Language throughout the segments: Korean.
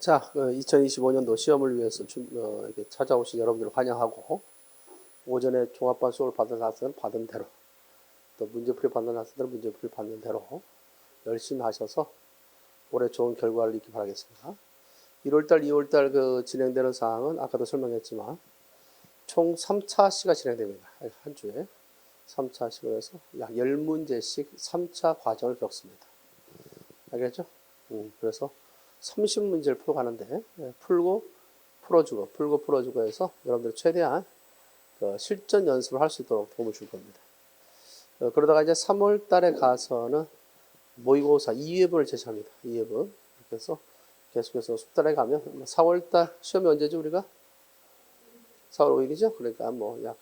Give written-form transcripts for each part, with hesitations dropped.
자, 2025년도 시험을 위해서 이렇게 찾아오신 여러분들을 환영하고, 오전에 종합반 수업을 받은 학생은 받은 대로, 또 문제풀이 받는 학생들은 문제풀이 받는 대로 열심히 하셔서 올해 좋은 결과를 있기 바라겠습니다. 1월달, 2월달 진행되는 사항은 아까도 설명했지만 총 3차 시가 진행됩니다. 한 주에 3차 시로 해서 약 10문제씩 3차 과정을 겪습니다. 알겠죠? 그래서 30문제를 풀어가는데 풀고 풀어주고 해서 여러분들 최대한 실전 연습을 할 수 있도록 도움을 줄 겁니다. 그러다가 이제 3월 달에 가서는 모의고사 2회분을 제시합니다. 2회분. 그래서 계속해서 숙달해 가면 4월 달 시험이 언제죠 우리가? 4월 5일이죠. 그러니까 약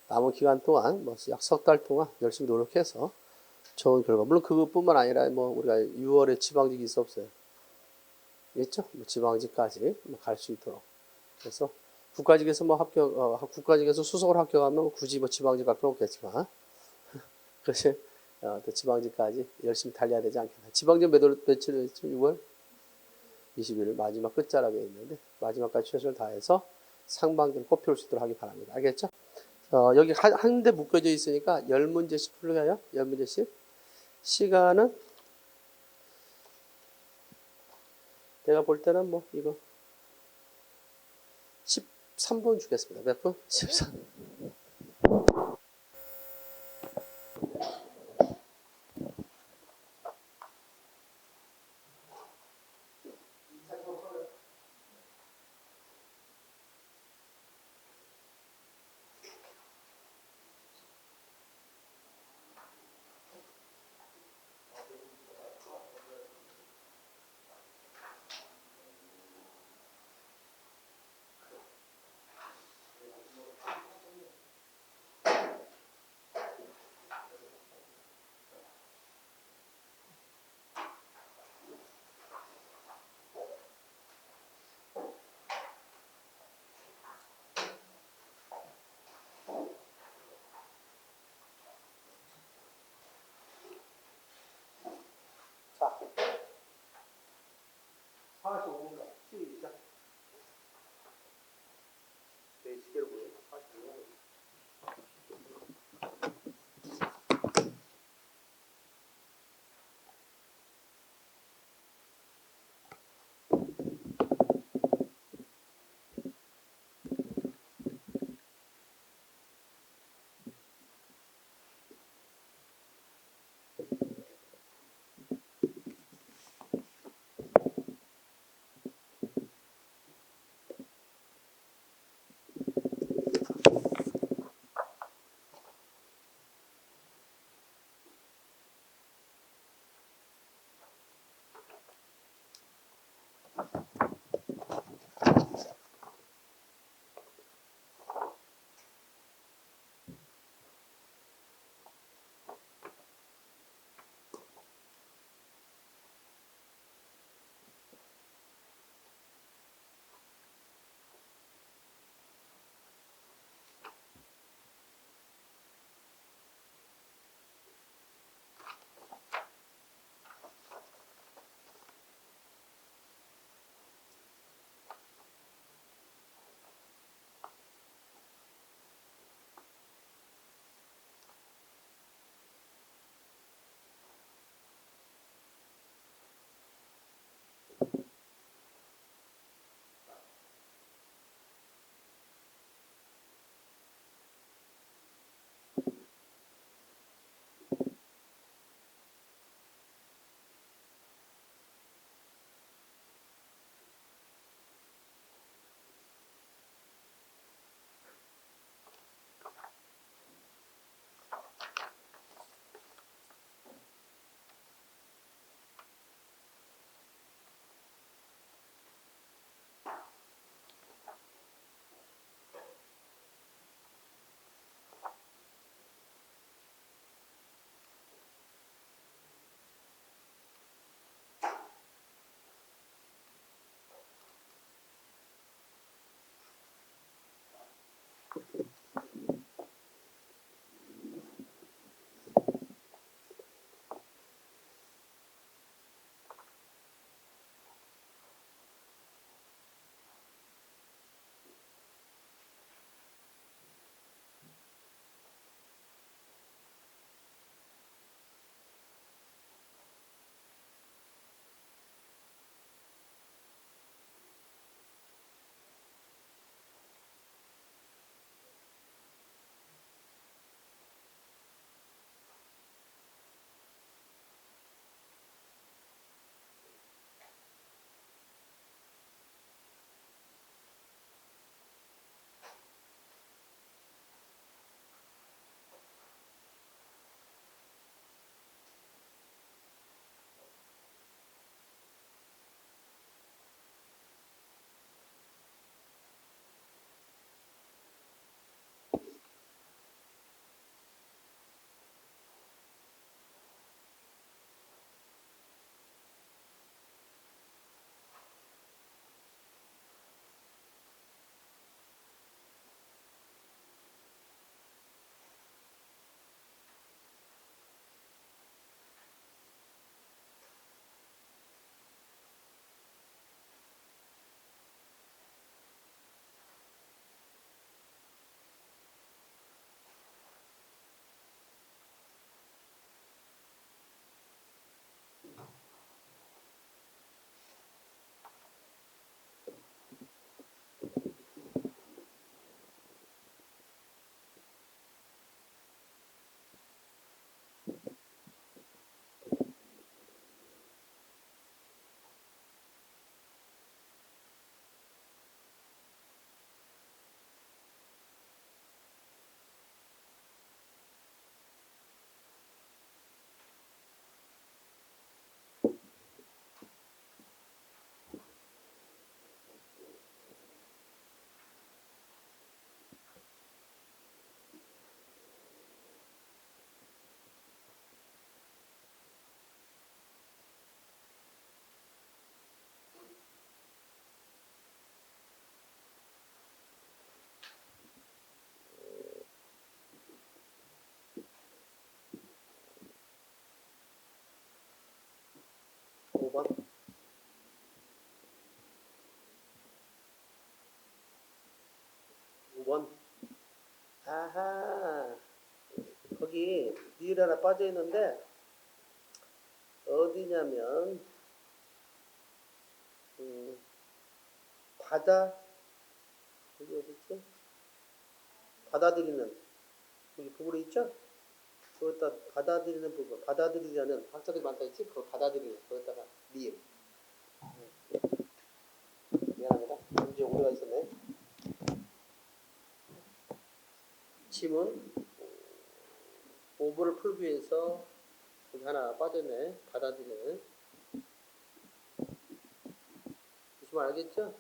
남은 기간 동안 약 석 달 동안 열심히 노력해서 좋은 결과. 물론 그것뿐만 아니라 우리가 6월에 지방직이 있어 없어요. 있죠? 지방직까지 갈 수 있도록. 그래서 국가직에서 국가직에서 수석으로 합격하면 굳이 지방직 갈 필요 없겠지만, 그것이 또 지방직까지 열심히 달려야 되지 않겠나. 지방직 며칠이었죠? 6월 20일 마지막 끝자락에 있는데, 마지막까지 최선을 다해서 상반기를 꼽혀올 수 있도록 하기 바랍니다. 알겠죠? 여기 한 대 묶여져 있으니까 10문제씩 풀려요. 10문제씩. 시간은 내가 볼 때는 이거 13분 주겠습니다. 몇 분? 13. 자, 45분간 시작. 내 시계로 보여. 45분. 5번. 아하, 거기 니을 하나 빠져 있는데 어디냐면 바다, 여기 어디 있지? 받아들이는 여기 부분에 있죠? 거기다 받아들이는 부분, 받아들이려는 학자들이 많다 했지? 그거 받아들이는 거기다가 니을. 미안합니다. 문제 오류가 있었네. 침은 오보를 풀기 위해서 여기 하나 빠졌네. 받아들이는. 보시면 알겠죠?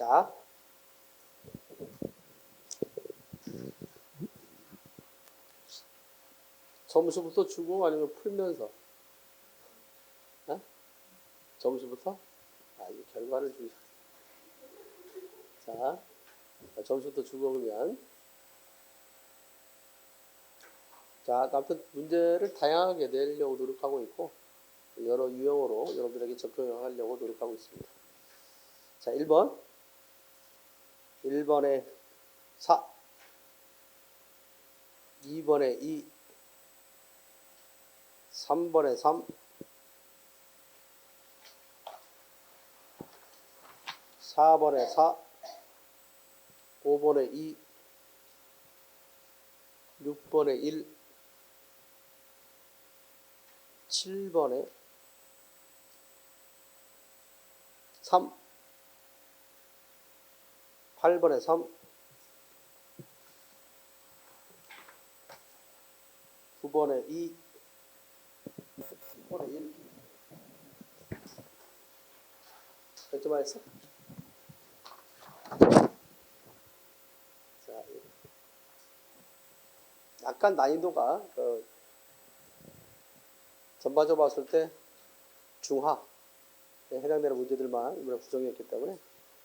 자, 점수부터 주고 아니면 풀면서? 어? 점수부터? 이 결과를 주죠. 자, 점수부터 주고 그러면 자, 아무튼 문제를 다양하게 내려고 노력하고 있고 여러 유형으로 여러분들에게 접근하려고 노력하고 있습니다. 자, 1번. 1번에 4, 2번에 2, 3번에 3, 4번에 4, 5번에 2, 6번에 1, 7번에 3, 8번에 3, 9번에 2, 10번에 1. 몇 점 했어? 자, 약간 난이도가 전반적으로 봤을 때 중하에 해당되는 문제들만 이번에 구성했기 때문에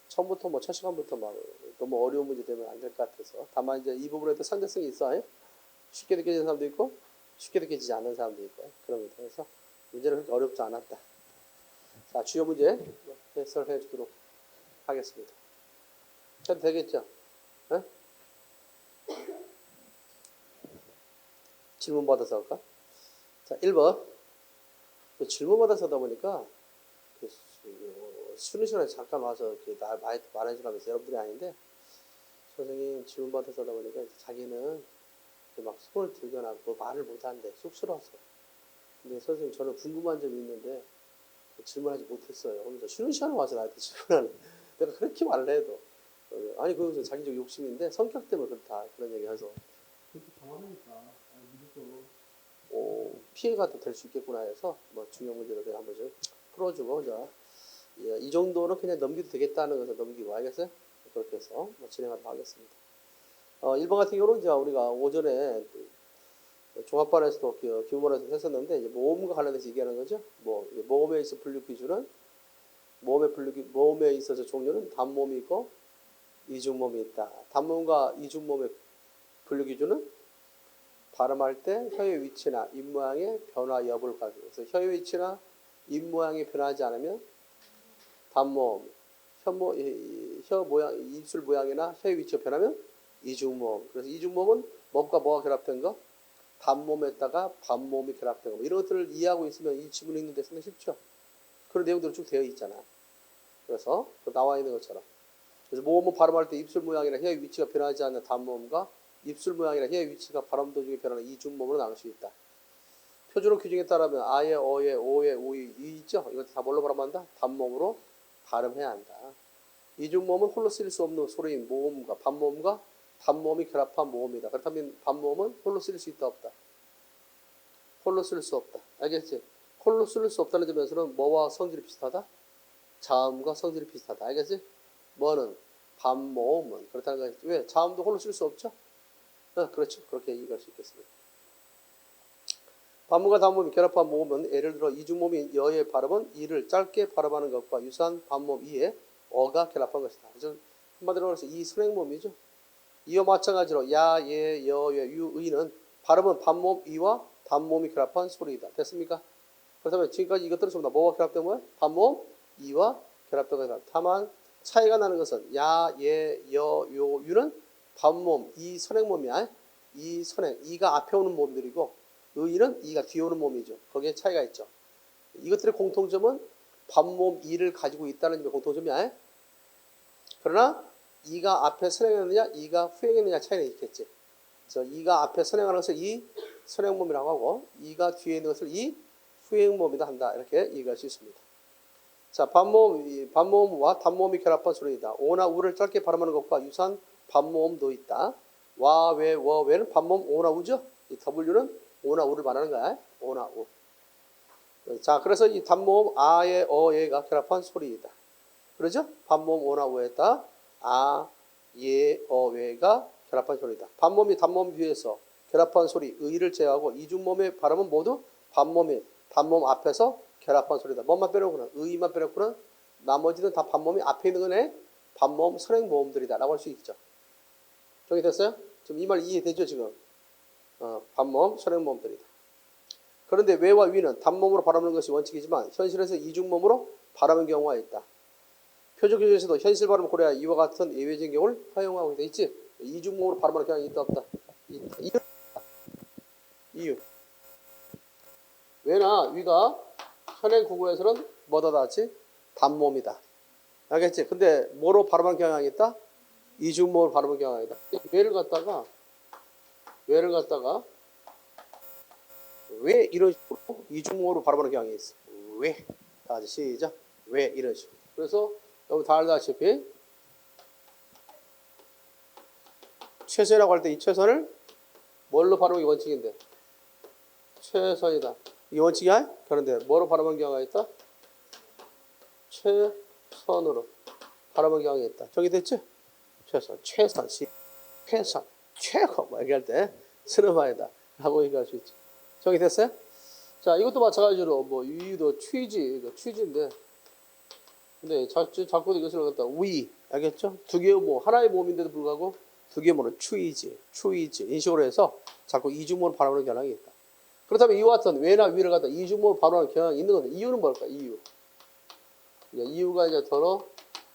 처음부터 첫 시간부터 막 너무 어려운 문제 되면 안 될 것 같아서 다만 이제 이 부분에도 상대성이 있어. 쉽게 느껴지는 사람도 있고 쉽게 느껴지지 않는 사람도 있고 그럽니다. 그래서 문제는 그렇게 어렵지 않았다. 자, 주요 문제 해설해 주도록 하겠습니다. 해도 되겠죠? 네? 질문 받아서 할까? 자, 1번. 질문 받아서 하다 보니까 쉬는 시간에 잠깐 와서 이렇게 많이 말해주라면서 여러분들이 아닌데 선생님 질문 받아서 하다 보니까 자기는 막 손을 들거나 뭐 말을 못하는데 쑥스러워서. 근데 선생님 저는 궁금한 점이 있는데 질문하지 못했어요. 그래서 쉬는 시간에 와서 나한테 질문하는. 내가 그렇게 말을 해도 아니 그것은 자기적 욕심인데 성격 때문에 그렇다 그런 얘기 해서 그렇게 당황하니까 무조건 피해가 더 될 수 있겠구나 해서 뭐 중요한 문제를 그냥 한 번씩 풀어주고 이 정도는 그냥 넘겨도 되겠다는 것을 넘기고 알겠어요? 그렇게 해서 진행하도록 하겠습니다. 1번 같은 경우는 이제 우리가 오전에 종합반에서도 기본반에서 했었는데 이제 모음과 관련해서 얘기하는 거죠. 모음에 있어 분류 기준은 모음에 있어서 종류는 단모음이 있고 이중모음이 있다. 단모음과 이중모음의 분류 기준은 발음할 때 혀의 위치나 입 모양의 변화 여부를 가지고 그래서 혀의 위치나 입 모양이 변하지 않으면 단모음, 혀 모양, 입술 모양이나 혀의 위치가 변하면 이중모음. 그래서 이중모음은 뭐가 뭐가 결합된 거? 단모음에다가 반모음이 결합된 거. 이런 것들을 이해하고 있으면 이 지문 읽는 데 상당히 쉽죠. 그런 내용들이 쭉 되어 있잖아. 그래서 나와 있는 것처럼. 그래서 모음은 발음할 때 입술 모양이나 혀의 위치가 변하지 않는 단모음과 입술 모양이나 혀의 위치가 발음 도중에 변하는 이중모음으로 나눌 수 있다. 표준어 규정에 따르면 아예, 어예, 오예, 우이, 이 있죠? 이것도 다 뭘로 발음한다? 단모음으로 발음해야 한다. 이중모음은 홀로 쓰일 수 없는 소리인 모음과 반모음과 단모음이 결합한 모음이다. 그렇다면 반모음은 홀로 쓰일 수 있다 없다? 홀로 쓸 수 없다. 알겠지? 홀로 쓸 수 없다는 점에서는 뭐와 성질이 비슷하다? 자음과 성질이 비슷하다. 알겠지? 뭐는? 반모음은. 그렇다는 거지. 왜? 자음도 홀로 쓸 수 없죠? 그렇죠. 그렇게 이해할 수 있겠습니다. 반모음과 단모음이 결합한 모음은 예를 들어 이중모음인 여의 발음은 이를 짧게 발음하는 것과 유사한 반모음 이에 어가 결합한 것이다. 그래서 한마디로 해서 이 선행모음이죠. 이와 마찬가지로 야, 예, 여, 예, 유, 의는 발음은 반모음 이와 단모음이 결합한 소리이다. 됐습니까? 그렇다면 지금까지 이것들은 전부 다 뭐와 결합된 거예요? 반모음 이와 결합된 거다. 다만 차이가 나는 것은 야, 예, 여, 요, 유는 반모음 이 선행모음이야. 이 선행 이가 앞에 오는 모음들이고 의는 이가 뒤에 오는 모음이죠. 거기에 차이가 있죠. 이것들의 공통점은 반모음 이를 가지고 있다는 점의 공통점이야. 그러나 이가 앞에 선행했느냐 이가 후행했느냐 차이는 있겠지. 그래서 이가 앞에 선행하는 것을 이 선행모음이라고 하고 이가 뒤에 있는 것을 이 후행모음이다 한다. 이렇게 이해할 수 있습니다. 자, 반모음과 단모음이 결합한 소리이다. 오나 우를 짧게 발음하는 것과 유사한 반모음도 있다. 와, 왜, 워, 왜는 반모음 오나 우죠. 이 W는 오나 우를 말하는 거야. 오나 우. 자, 그래서 이 단모음 아예 어예가 결합한 소리이다. 그러죠? 반모음 오나 우에다 아, 예, 왜가 결합한 소리다. 반모음이 단모음 뒤에서 결합한 소리 의를 제외하고 이중모음의 발음은 모두 반모음이 단모음 앞에서 결합한 소리다. 뭐만 빼놓고는 의만 빼놓고는 나머지는 다 반모음이 앞에 있는 거네. 반모음 선행모음들이다 라고 할 수 있죠. 정리됐어요? 지금 이 말 이해되죠 지금? 반모음 선행모음들이다. 그런데 왜와 위는 단모음으로 발음하는 것이 원칙이지만 현실에서 이중모음으로 발음하는 경우가 있다. 표준 교재에서도 현실 발음 고려하 이와 같은 예외적인 경우를 허용하고 돼 있지. 이중모음으로 발음하는 경향이 있다 없다. 이유. 왜나 위가 현행 국어에서는 뭐다 같이 단모음이다. 알겠지? 근데 뭐로 발음하는 경향이 있다? 이중모음으로 발음하는 경향이 있다. 왜를 갖다가 왜 이런 식으로 이중모음으로 발음하는 경향이 있어. 왜? 다 같이 시작. 왜 이런 식으로. 그래서 여러분 다 알다시피 최선이라고 할 때 이 최선을 뭘로 발음하는 게 원칙인데? 최선이다. 이게 원칙이야? 그런데 뭐로 발음하는 경우가 있다? 최선으로 발음하는 경우가 있다. 저기 됐지? 최선, 최선, 최선, 최고 뭐 얘기할 때 쓰는 말이다 라고 얘기할 수 있지. 저기 됐어요? 자, 이것도 마찬가지로 뭐 위도 취지인데 근데 자꾸 이것을 갖다 위 알겠죠? 두 개의 뭐 하나의 모음인데도 불구하고 두 개의 모음은 추이지 인식으로 해서 자꾸 이중모음을 발음하는 경향이 있다. 그렇다면 이와 같은 왜나 위를 갖다 이중모음을 발음하는 경향이 있는 건데 이유는 뭘까? 이유가 이제 더러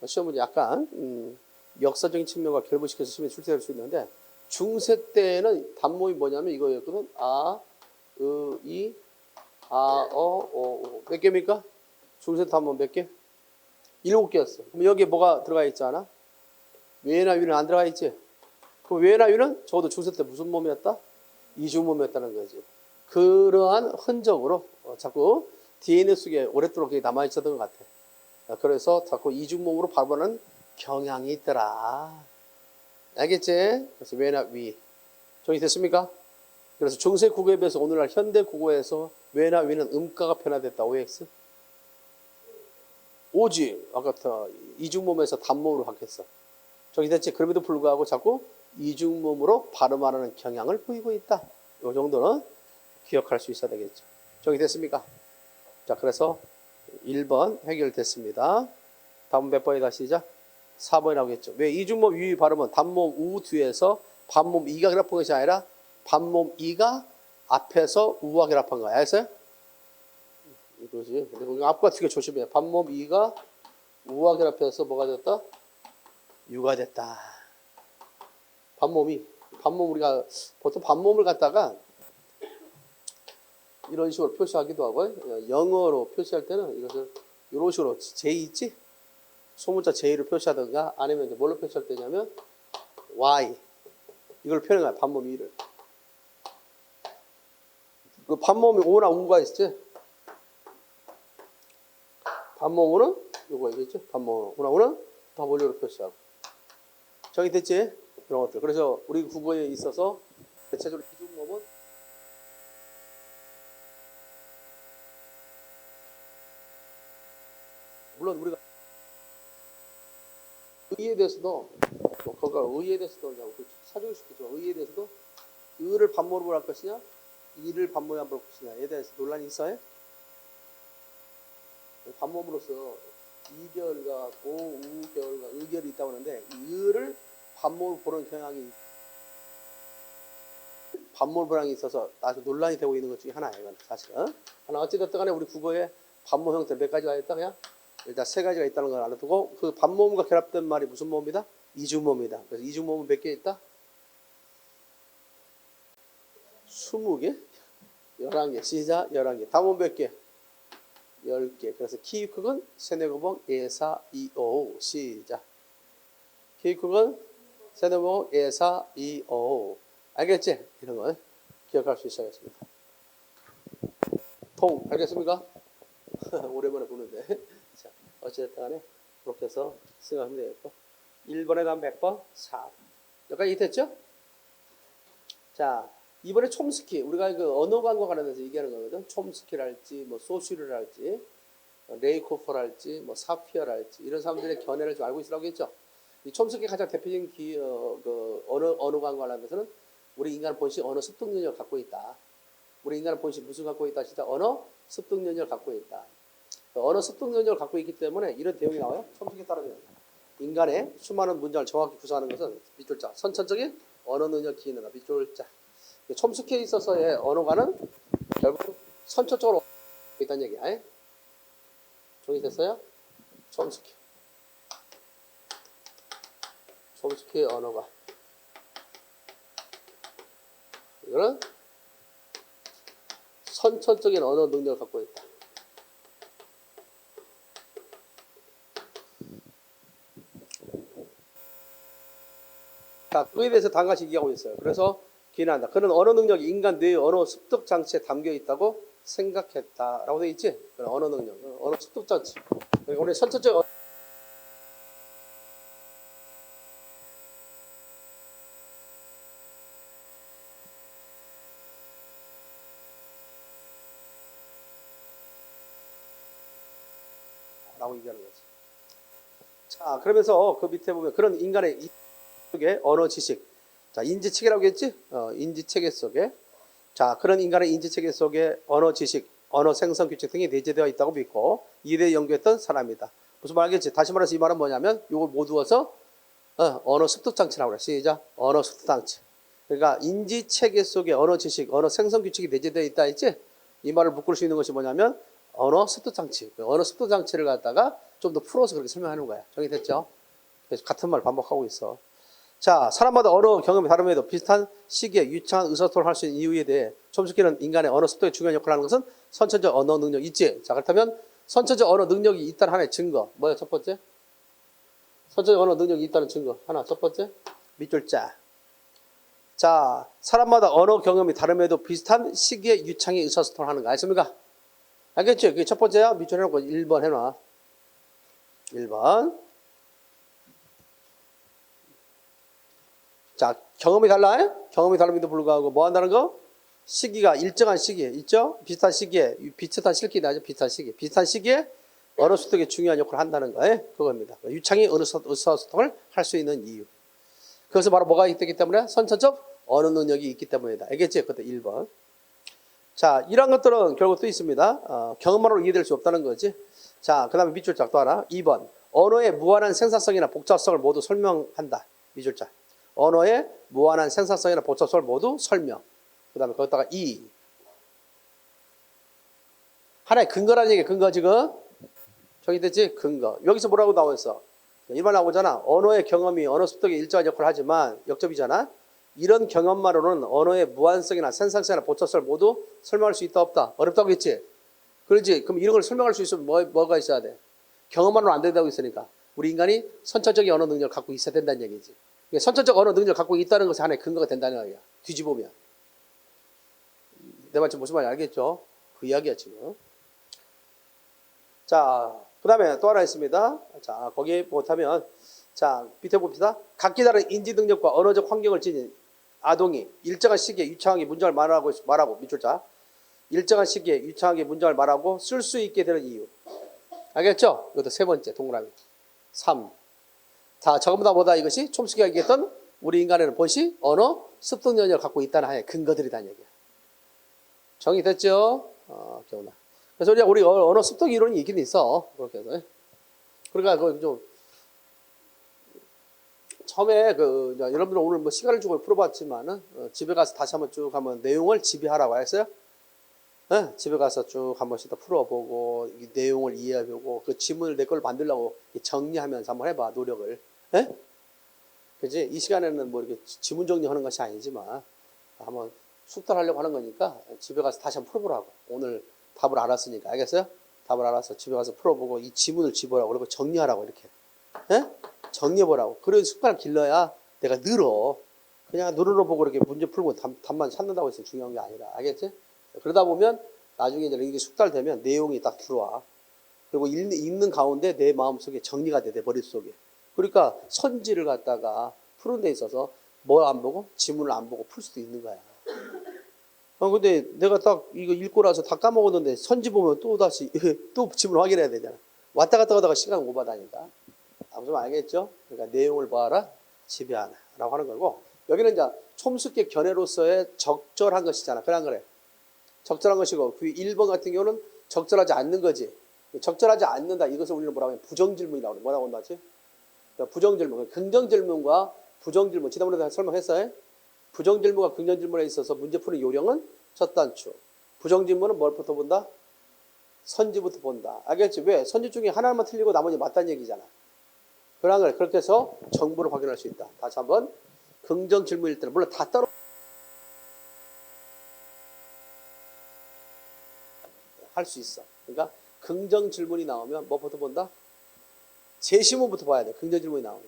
시험 문제 약간 역사적인 측면과 결부시켜서 시험에 출제할 수 있는데 중세 때는 단모음이 뭐냐면 이거였거든. 아, 이, 아, 오. 몇 개입니까? 중세 단모음 몇 개? 7개였어. 그럼 여기에 뭐가 들어가 있지 않아? 왜나 위는 안 들어가 있지? 그럼 왜나 위는 적어도 중세 때 무슨 모음이었다? 이중모음이었다는 거지. 그러한 흔적으로 자꾸 DNA 속에 오랫도록 남아있었던 것 같아. 그래서 자꾸 이중모음으로 발음하는 경향이 있더라. 알겠지? 그래서 왜나 위. 정리됐습니까? 그래서 중세 국어에 비해서 오늘날 현대 국어에서 왜나 위는 음가가 변화됐다. OX. 오지. 아까 이중모음에서 단모음으로 바뀌었어. 정리됐지? 그럼에도 불구하고 자꾸 이중모음으로 발음하는 경향을 보이고 있다. 이 정도는 기억할 수 있어야 되겠죠. 정리됐습니까? 자, 그래서 1번 해결됐습니다. 다음 몇 번이다 시작? 4번이 나오겠죠. 왜 이중모음 위 발음은 단모음 우 뒤에서 반모음 이가 결합한 것이 아니라 반모음 이가 앞에서 우와 결합한 거야. 알았어요? 이거지. 그리고 앞과 뒤에 조심해. 반모음 이가 우와 결합해서 뭐가 됐다? 유가 됐다. 반모음 우리가 보통 반모음을 갖다가 이런 식으로 표시하기도 하고 영어로 표시할 때는 이것을 이런 식으로 J 있지? 소문자 J를 표시하든가 아니면 이제 뭘로 표시할 때냐면 Y 이걸 표현한 거야. 반모음 E를. 그 반모음이 오나 우가 있지? 반모음은 이거 있겠죠? 반모음 오나 우는 W로 표시하고. 정리됐지? 이런 것들. 그래서 우리 국어에 있어서 대체적으로 이중모음은 물론 우리가 의에 대해서도 의에 대해서도 사정을 시키지만 의에 대해서도 의를 반모음으로 할 것이냐 이를 반모음으로 할 것이냐에 대해서 논란이 있어요. 반모음으로서 이결과 우결과 의결이 있다고 하는데 의를 반모음으로 보는 경향이 반모음 불황이 있어서 아주 논란이 되고 있는 것 중에 하나예요. 사실은. 하나 어찌됐든 간에 우리 국어에 반모음 형태 몇 가지가 있다 그냥 일단 3가지가 있다는 걸 알아두고 그 반모음과 결합된 말이 무슨 모음이다? 이중모음이다. 그래서 이중모음은 몇 개 있다? 20개? 11개. 시작 11개. 단모음 몇 개? 10개. 그래서 키읔은 세네고봉 예사 이오 시작. 키읔은 세네고봉 예사 이오 알겠지? 이런 걸 기억할 수 있어야겠습니다. 통 알겠습니까? 오랜만에 보는데 자, 어쨌든 간에 그렇게 해서 생각하면 되겠고 1번에 다음 100번 4번 여기까지 됐죠? 자 이번에 촘스키 우리가 그 언어 광고 관련해서 얘기하는 거거든. 촘스키를 할지 뭐 소슈를 할지 레이코퍼랄지 뭐 사피어랄지 이런 사람들의 견해를 좀 알고 있으라고 했죠. 이 촘스키의 가장 대표적인 그 언어관 관련해서는 우리 인간은 본시 언어 습득 능력을 갖고 있다. 우리 인간은 본시 무슨 갖고 있다? 진짜 언어 습득 능력을 갖고 있다. 언어 습득 능력을 갖고 있기 때문에 이런 대응이 나와요. 촘스키에 따르면 인간의 수많은 문장을 정확히 구사하는 것은 밑줄 자 선천적인 언어 능력 기능이다. 밑줄 자 촘스키에 있어서의 언어관은 결국 선천적으로 있다는 얘기야. 정리됐어요? 촘스키의 언어관. 이거는 선천적인 언어 능력을 갖고 있다. 자, 그에 대해서 단가시 얘기하고 있어요. 그래서 기인한다. 그는 언어 능력이 인간 뇌의 언어 습득 장치에 담겨 있다고 생각했다라고 돼 있지? 언어 능력, 언어 습득 장치. 그러니까 우리 선천적 라고 얘기하는 거지. 자, 그러면서 그 밑에 보면 그런 인간의 속에 언어 지식. 자, 인지체계라고 했지? 인지체계 속에. 자, 그런 인간의 인지체계 속에 언어 지식, 언어 생성 규칙 등이 내재되어 있다고 믿고 이래에 연구했던 사람이다. 무슨 말 알겠지? 다시 말해서 이 말은 뭐냐면 이걸 모두어서 언어 습득 장치라고 그래. 시작. 언어 습득 장치. 그러니까 인지체계 속에 언어 지식, 언어 생성 규칙이 내재되어 있다 했지? 이 말을 묶을 수 있는 것이 뭐냐면 언어 습득 장치. 언어 습득 장치를 갖다가 좀 더 풀어서 그렇게 설명하는 거야. 정리됐죠? 그래서 같은 말 반복하고 있어. 자, 사람마다 언어 경험이 다름에도 비슷한 시기에 유창한 의사소통을 할 수 있는 이유에 대해 촘스키는 인간의 언어 습득에 중요한 역할을 하는 것은 선천적 언어 능력이 있지. 자, 그렇다면 선천적 언어 능력이 있다는 하나의 증거. 뭐야, 첫 번째? 선천적 언어 능력이 있다는 증거. 하나, 첫 번째? 밑줄 자. 자, 사람마다 언어 경험이 다름에도 비슷한 시기에 유창히 의사소통을 하는 거 알습니까? 알겠죠? 그게 첫 번째야. 밑줄 해놓고 1번 해놔. 1번. 자, 경험이 달라. 경험이 다름에도 불구하고 뭐 한다는 거? 시기가 일정한 시기에 있죠? 비슷한 시기에 비슷한 시기. 비슷한 시기에 언어 습득에 중요한 역할을 한다는 거. 그겁니다. 유창히 의사소통을 할 수 있는 이유. 그것은 바로 뭐가 있기 때문에? 선천적 언어 능력이 있기 때문이다. 알겠지? 그때 1번. 자, 이런 것들은 결국 또 있습니다. 경험만으로 이해될 수 없다는 거지. 자, 그 다음에 밑줄짝 또 하나. 2번. 언어의 무한한 생산성이나 복잡성을 모두 설명한다. 밑줄짝. 언어의 무한한 생산성이나 복잡성을 모두 설명. 그 다음에 거기다가 2. 하나의 근거라는 얘기, 근거 지금. 저기 됐지? 근거. 여기서 뭐라고 나와 있어? 이 말 나오잖아. 언어의 경험이 언어 습득에 일정한 역할을 하지만 역접이잖아. 이런 경험만으로는 언어의 무한성이나 생산성이나 복잡성을 모두 설명할 수 있다 없다. 어렵다고 했지? 그렇지? 그럼 이런 걸 설명할 수 있으면 뭐가 있어야 돼? 경험만으로 안 된다고 했으니까. 우리 인간이 선천적인 언어 능력을 갖고 있어야 된다는 얘기지. 선천적 언어 능력을 갖고 있다는 것이 하나의 근거가 된다는 이야기야. 뒤집으면. 내 말 지금 무슨 말인지 알겠죠? 그 이야기야 지금. 자, 그 다음에 또 하나 있습니다. 자, 거기에 못하면 자, 밑에 봅시다. 각기 다른 인지 능력과 언어적 환경을 지닌 아동이 일정한 시기에 유창하게 문장을 말하고 밑줄자. 일정한 시기에 유창하게 문장을 말하고 쓸 수 있게 되는 이유. 알겠죠? 이것도 세 번째 동그라미. 3. 자, 전부 다 뭐다 이것이 촘스키가 얘기했던 우리 인간에는 본시 언어 습득 능력을 갖고 있다는 하나의 근거들이라는 얘기야. 정리됐죠? 기억나. 그래서 우리 언어 습득 이론이 있긴 있어. 그렇게 해서. 그러니까 그 좀 처음에 여러분들 오늘 뭐 시간을 주고 풀어봤지만은 집에 가서 다시 한번 쭉 한번 내용을 집요하라고 했어요. 네? 집에 가서 쭉 한 번씩 더 풀어보고 이 내용을 이해해보고 그 지문을 내 걸 만들려고 정리하면서 한번 해봐 노력을. 네? 그지? 이 시간에는 뭐 이렇게 지문 정리하는 것이 아니지만 한번 숙달하려고 하는 거니까 집에 가서 다시 한번 풀어보라고. 오늘 답을 알았으니까 알겠어요? 답을 알아서 집에 가서 풀어보고 이 지문을 집어라고 그리고 정리하라고 이렇게. 네? 정리해보라고. 그런 습관을 길러야 내가 늘어. 그냥 눈으로 보고 이렇게 문제 풀고 답만 찾는다고 해서 중요한 게 아니라. 알겠지? 그러다 보면 나중에 이제 이게 숙달되면 내용이 딱 들어와. 그리고 읽는 가운데 내 마음속에 정리가 돼, 내 머릿속에. 그러니까 선지를 갖다가 푸는 데 있어서 뭘 안 보고 지문을 안 보고 풀 수도 있는 거야. 근데 내가 딱 이거 읽고 나서 다 까먹었는데 선지 보면 또 다시 또 지문 확인해야 되잖아. 왔다 갔다 하다가 시간 오버다니까. 아무튼 알겠죠? 그러니까 내용을 봐라, 지배하라라고 하는 거고, 여기는 이제 촘스케 견해로서의 적절한 것이잖아. 그래 안 그래? 적절한 것이고, 그 1번 같은 경우는 적절하지 않는 거지. 적절하지 않는다. 이것을 우리는 뭐라고 하면 부정질문이라고 그래. 뭐라고 한다지? 부정질문. 긍정질문과 부정질문. 지난번에 설명했어요. 부정질문과 긍정질문에 있어서 문제 푸는 요령은 첫 단추. 부정질문은 뭘부터 본다? 선지부터 본다. 알겠지? 왜? 선지 중에 하나만 틀리고 나머지 맞다는 얘기잖아. 그런 걸 그렇게 해서 정보를 확인할 수 있다. 다시 한번 긍정 질문일 때는 물론 다 따로 할 수 있어. 그러니까 긍정 질문이 나오면 뭐부터 본다? 제시문부터 봐야 돼. 긍정 질문이 나오면.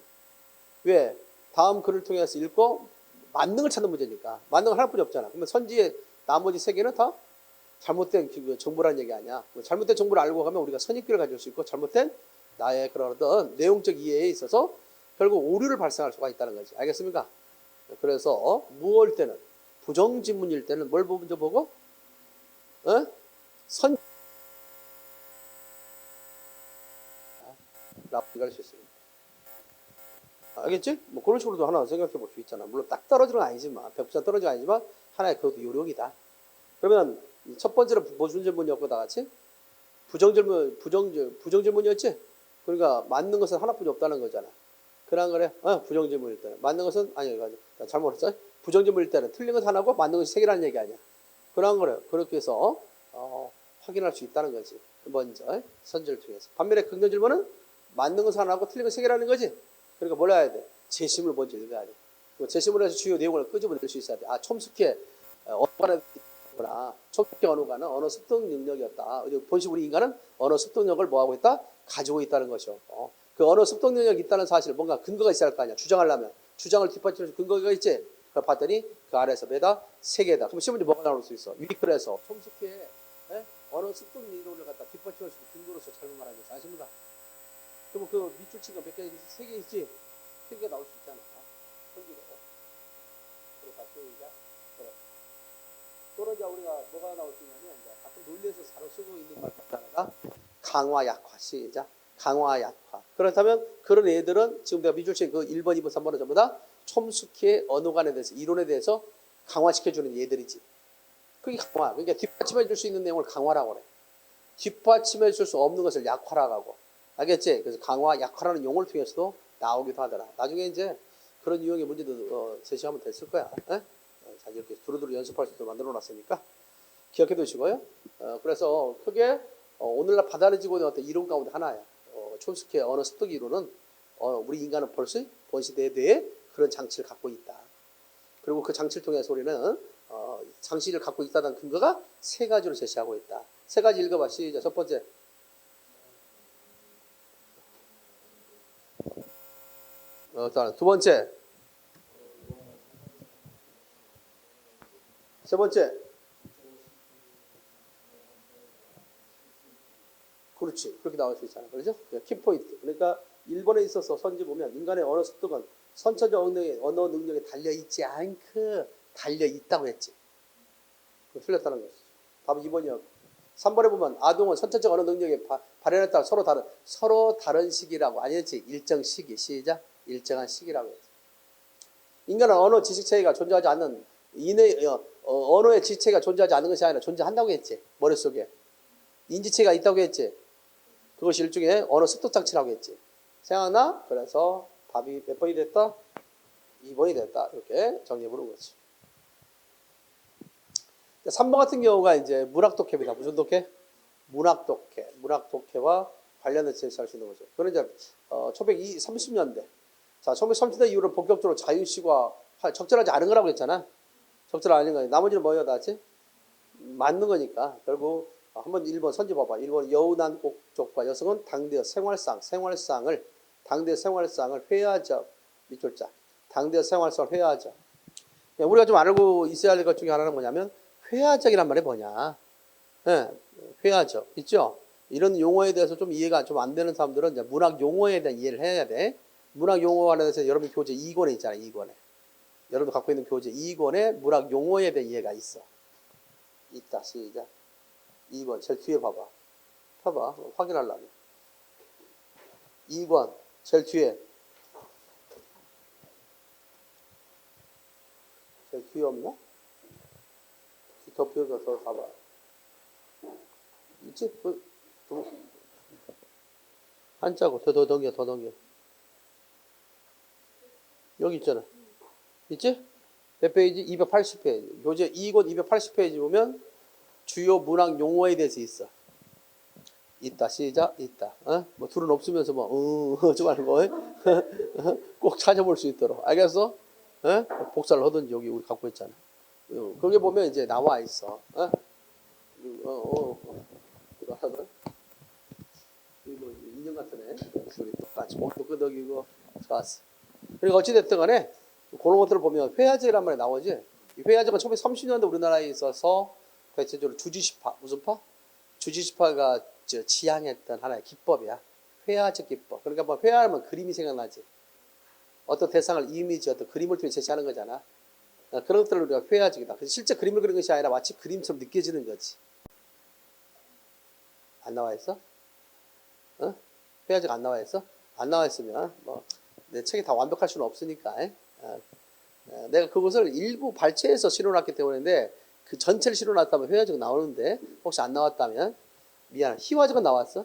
왜? 다음 글을 통해서 읽고 맞는 걸 찾는 문제니까. 맞는 걸 하나뿐이 없잖아. 그러면 선지의 나머지 세 개는 다 잘못된 정보라는 얘기 아니야. 잘못된 정보를 알고 가면 우리가 선입견을 가질 수 있고 잘못된 나의 그런 어떤 내용적 이해에 있어서 결국 오류를 발생할 수가 있다는 거지. 알겠습니까? 그래서 무엇일 때는 부정지문일 때는 뭘 먼저 보고 선 라고 할 수 있습니다. 알겠지? 뭐 그런 식으로도 하나 생각해 볼 수 있잖아. 물론 딱 떨어지는 건 아니지만 100% 떨어지는 건 아니지만 하나의 그것도 요령이다. 그러면 첫 번째로 무슨 질문이었고 다 같이 부정질문이었지? 그러니까 맞는 것은 하나뿐이 없다는 거잖아. 그런 거래. 부정질문일 때는 맞는 것은 아니 잘못했어. 부정질문일 때는 틀린 것은 하나고 맞는 것이 세 개라는 얘기 아니야. 그런 거래. 그렇게 해서 확인할 수 있다는 거지. 먼저 선지를 통해서. 반면에 긍정질문은 맞는 것은 하나고 틀린 것이 세 개라는 거지. 그러니까 뭘 해야 돼? 제시문을 먼저 읽어야 돼. 제시문에서 주요 내용을 끄집어낼 수 있어야 돼. 촘스케 언어가는 촘스케 언어가는 언어 습득 능력이었다. 본식 우리 인간은 언어 습득 능력을 뭐하고 있다? 가지고 있다는 것이요. 그 언어 습득 능력이 있다는 사실을 뭔가 근거가 있어야 할 거 아니야. 주장하려면. 주장을 뒷받침해서 근거가 있지. 그걸 봤더니 그 아래에서 매다 세 개다. 그럼 시문이 뭐가 나올 수 있어? 위클에서 촘스케의 언어 습득 이론을 갖다 뒷받침할 수 있는 근거로서 잘못 말하는 것이 아십니까? 그럼 그 밑줄 친 거 몇 개, 세 개 있지? 세 개가 나올 수 있잖아. 선지로. 그리고 같이 이제 그래. 또 이제 우리가 뭐가 나올 수 있냐면 이제 가끔 논리에서 바로 쓰고 있는 말 하나가 강화 약화. 시작. 강화 약화. 그렇다면 그런 애들은 지금 내가 밑줄 친 그 1번, 2번, 3번은 전부 다 촘스케의 언어관에 대해서 이론에 대해서 강화시켜주는 얘들이지. 그게 강화. 그러니까 뒷받침해 줄 수 있는 내용을 강화라고 그래. 뒷받침해 줄 수 없는 것을 약화라고 하고. 알겠지? 그래서 강화, 약화라는 용어를 통해서도 나오기도 하더라. 나중에 이제 그런 유형의 문제도 제시하면 됐을 거야. 자, 이렇게 두루두루 연습할 수 있도록 만들어 놨으니까 기억해 두시고요. 그래서 크게 오늘날 받아들여지고 있는 어떤 이론 가운데 하나야. 촘스케의 언어 습득 이론은 우리 인간은 벌써 본시대에 그런 장치를 갖고 있다. 그리고 그 장치를 통해서 우리는 장치를 갖고 있다는 근거가 세 가지로 제시하고 있다. 세 가지 읽어봐. 시작. 첫 번째. 두 번째. 세 번째. 그렇지. 그렇게 나올 수 있잖아. 그렇죠? 키포인트. 그러니까 1번에 있어서 선지 보면 인간의 언어 습득은 선천적 언어 능력에 달려있지 않고 달려있다고 했지. 틀렸다는 것이죠. 답은 2번이었고. 3번에 보면 아동은 선천적 언어 능력에 발현에 따라 서로 다른 시기라고. 아니었지? 일정 시기. 시작. 일정한 시기라고 했지. 인간은 언어 지식 체계가 존재하지 않는 언어의 지식 체계가 존재하지 않는 것이 아니라 존재한다고 했지. 머릿속에. 인지체가 있다고 했지. 그것이 일종의 언어 습득 장치라고 했지. 생각나? 그래서 답이 몇 번이 됐다? 2번이 됐다. 이렇게 정리해 보는 거지. 3번 같은 경우가 이제 문학 독해입니다. 무슨 독해? 문학 독해. 문학 독해와 관련해서 제시할 수 있는 거죠. 그건 이제 1930년대. 자, 1930년대 이후로 본격적으로 자유시가 적절하지 않은 거라고 했잖아. 적절하지 않은 거야. 나머지는 뭐예요, 다지? 맞는 거니까. 결국 한번 1번 선지 봐봐. 1번 여운한 옥족과 여성은 당대의 생활상을 회화하죠. 밑줄자. 당대의 생활상을 회화하죠. 우리가 좀 알고 있어야 할 것 중에 하나는 뭐냐면 회화적이란 말이 뭐냐. 회화적. 있죠? 이런 용어에 대해서 좀 이해가 좀 안 되는 사람들은 이제 문학 용어에 대한 이해를 해야 돼. 문학 용어에 대해서 여러분 교재 2권에 있잖아요. 2권에. 여러분 갖고 있는 교재 2권에 문학 용어에 대한 이해가 있어. 있다. 시작. 2번 제일 뒤에 봐봐. 펴봐. 확인하려면. 2번 제일 뒤에. 제일 뒤에 없나? 더 펴서 더 봐봐. 있지? 한자고 더 넘겨. 여기 있잖아. 있지? 몇 페이지? 280페이지. 교재 2권 280페이지 보면 주요 문학 용어에 대해서 있어. 있다. 시작. 있다. 뭐 둘은 없으면서 하지 말고 꼭 찾아볼 수 있도록. 알겠어? 복사를 하든지 여기 우리 갖고 있잖아. 거기 보면 이제 나와 있어. 이거 하거든. 이거 인형 같은 애. 둘이 똑같이 목도 끄덕이고. 좋았어. 그러니까 어찌됐든 간에 그런 것들을 보면 회화제란 말이 나오지. 이 회화제가 1930년대 우리나라에 있어서 대체적으로 주지시파, 무슨 파? 주지시파가 지향했던 하나의 기법이야. 회화적 기법. 그러니까 뭐 회화하면 그림이 생각나지. 어떤 대상을 이미지, 어떤 그림을 통해 제시하는 거잖아. 그런 것들을 우리가 회화적이다. 그래서 실제 그림을 그리는 것이 아니라 마치 그림처럼 느껴지는 거지. 안 나와 있어? 회화적 안 나와 있어? 안 나와 있으면 내 책이 다 완벽할 수는 없으니까. 내가 그것을 일부 발췌해서 실어놨기 때문인데 그 전체를 실어놨다면 회화적 나오는데 혹시 안 나왔다면 미안해. 희화적은 나왔어?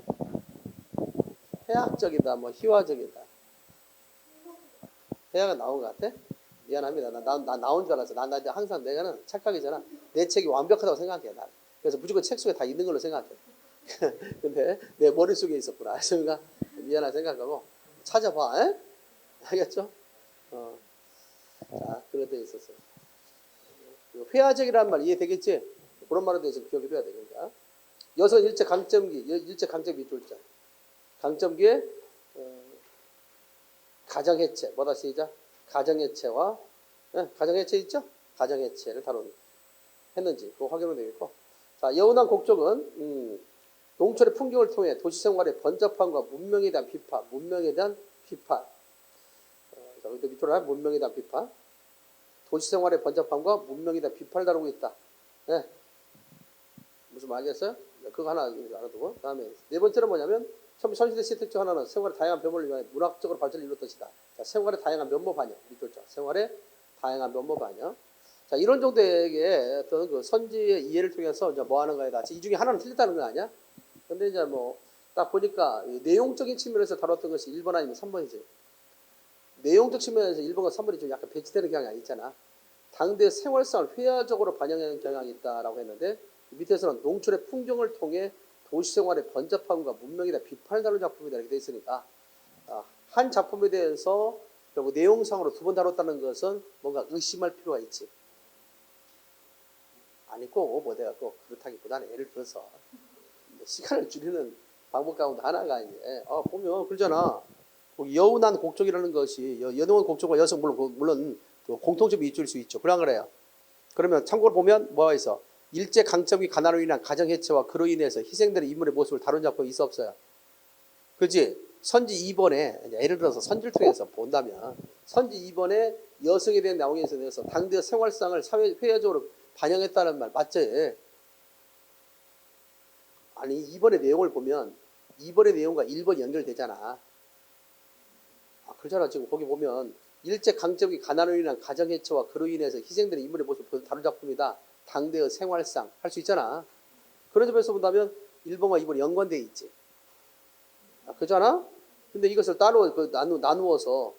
회학적이다, 희화적이다. 회화가 나온 것 같아? 미안합니다. 나 나온 줄 알았어. 나 항상 내가는 착각이잖아. 내 책이 완벽하다고 생각해. 나. 그래서 무조건 책 속에 다 있는 걸로 생각해. 근데 내 머릿속에 있었구나. 그러니까 미안하다 생각하고 찾아봐. 에? 알겠죠? 자, 그런 데 있었어요. 회화적이라는 말 이해되겠지? 그런 말에 대해서 기억해둬야 되니까. 여섯 일제 강점기 밑줄자. 강점기에 가정해체, 뭐다 시작? 가정해체와 가정해체 있죠? 가정해체를 했는지 그거 확인하면 되겠고. 자, 여운한 곡적은 농촌의 풍경을 통해 도시생활의 번잡함과 문명에 대한 비판. 자, 여기 밑으로 문명에 대한 비판. 도시생활의 번잡함과 문명에 대한 비판을 다루고 있다. 무슨 말이겠어요? 그거 하나 알아두고. 그 다음에 네 번째는 뭐냐면 선시대 시특 중 하나는 생활의 다양한 변모를 위하여 문학적으로 발전을 이뤘 것이다. 자, 생활의 다양한 면모 반영. 밑줄자. 생활의 다양한 면모 반영. 자, 이런 정도의 어떤 그 선지의 이해를 통해서 이제 뭐 하는 거에다. 이 중에 하나는 틀렸다는 거 아니야? 근데 이제 딱 보니까 내용적인 측면에서 다뤘던 것이 1번 아니면 3번이지. 내용적 측면에서 1번과 3번이 좀 약간 배치되는 경향이 있잖아. 당대 생활상을 회화적으로 반영하는 경향이 있다라고 했는데 밑에서는 농촌의 풍경을 통해 도시생활의 번잡함과 문명에 대한 비판을 다룬 작품이다 이렇게 돼 있으니까 한 작품에 대해서 결국 내용상으로 두 번 다뤘다는 것은 뭔가 의심할 필요가 있지. 아니 꼭 내가 꼭 그렇다기보다는 예를 들어서 시간을 줄이는 방법 가운데 하나가 이제 보면 그러잖아. 여운한 곡적이라는 것이 여운한 곡적과 여성 물론 공통점이 있을 수 있죠. 그래요. 그러면 참고로 보면 뭐가 있어? 일제 강점기 가난으로 인한 가정해체와 그로 인해서 희생되는 인물의 모습을 다룬 작품이 있어 없어요? 그렇지? 선지 2번에 예를 들어서 선지를 통해서 본다면 선지 2번에 여성에 대한 내용에 대해서 당대 생활상을 회화적으로 반영했다는 말 맞지? 아니 2번의 내용을 보면 2번의 내용과 1번이 연결되잖아. 그렇잖아. 지금 거기 보면 일제 강점기 가난으로 인한 가정해체와 그로 인해서 희생되는 인물의 모습을 다룬 작품이다. 당대의 생활상 할 수 있잖아. 그런 점에서 본다면 1번과 2번이 연관되어 있지. 그렇잖아? 근데 이것을 따로 나누어서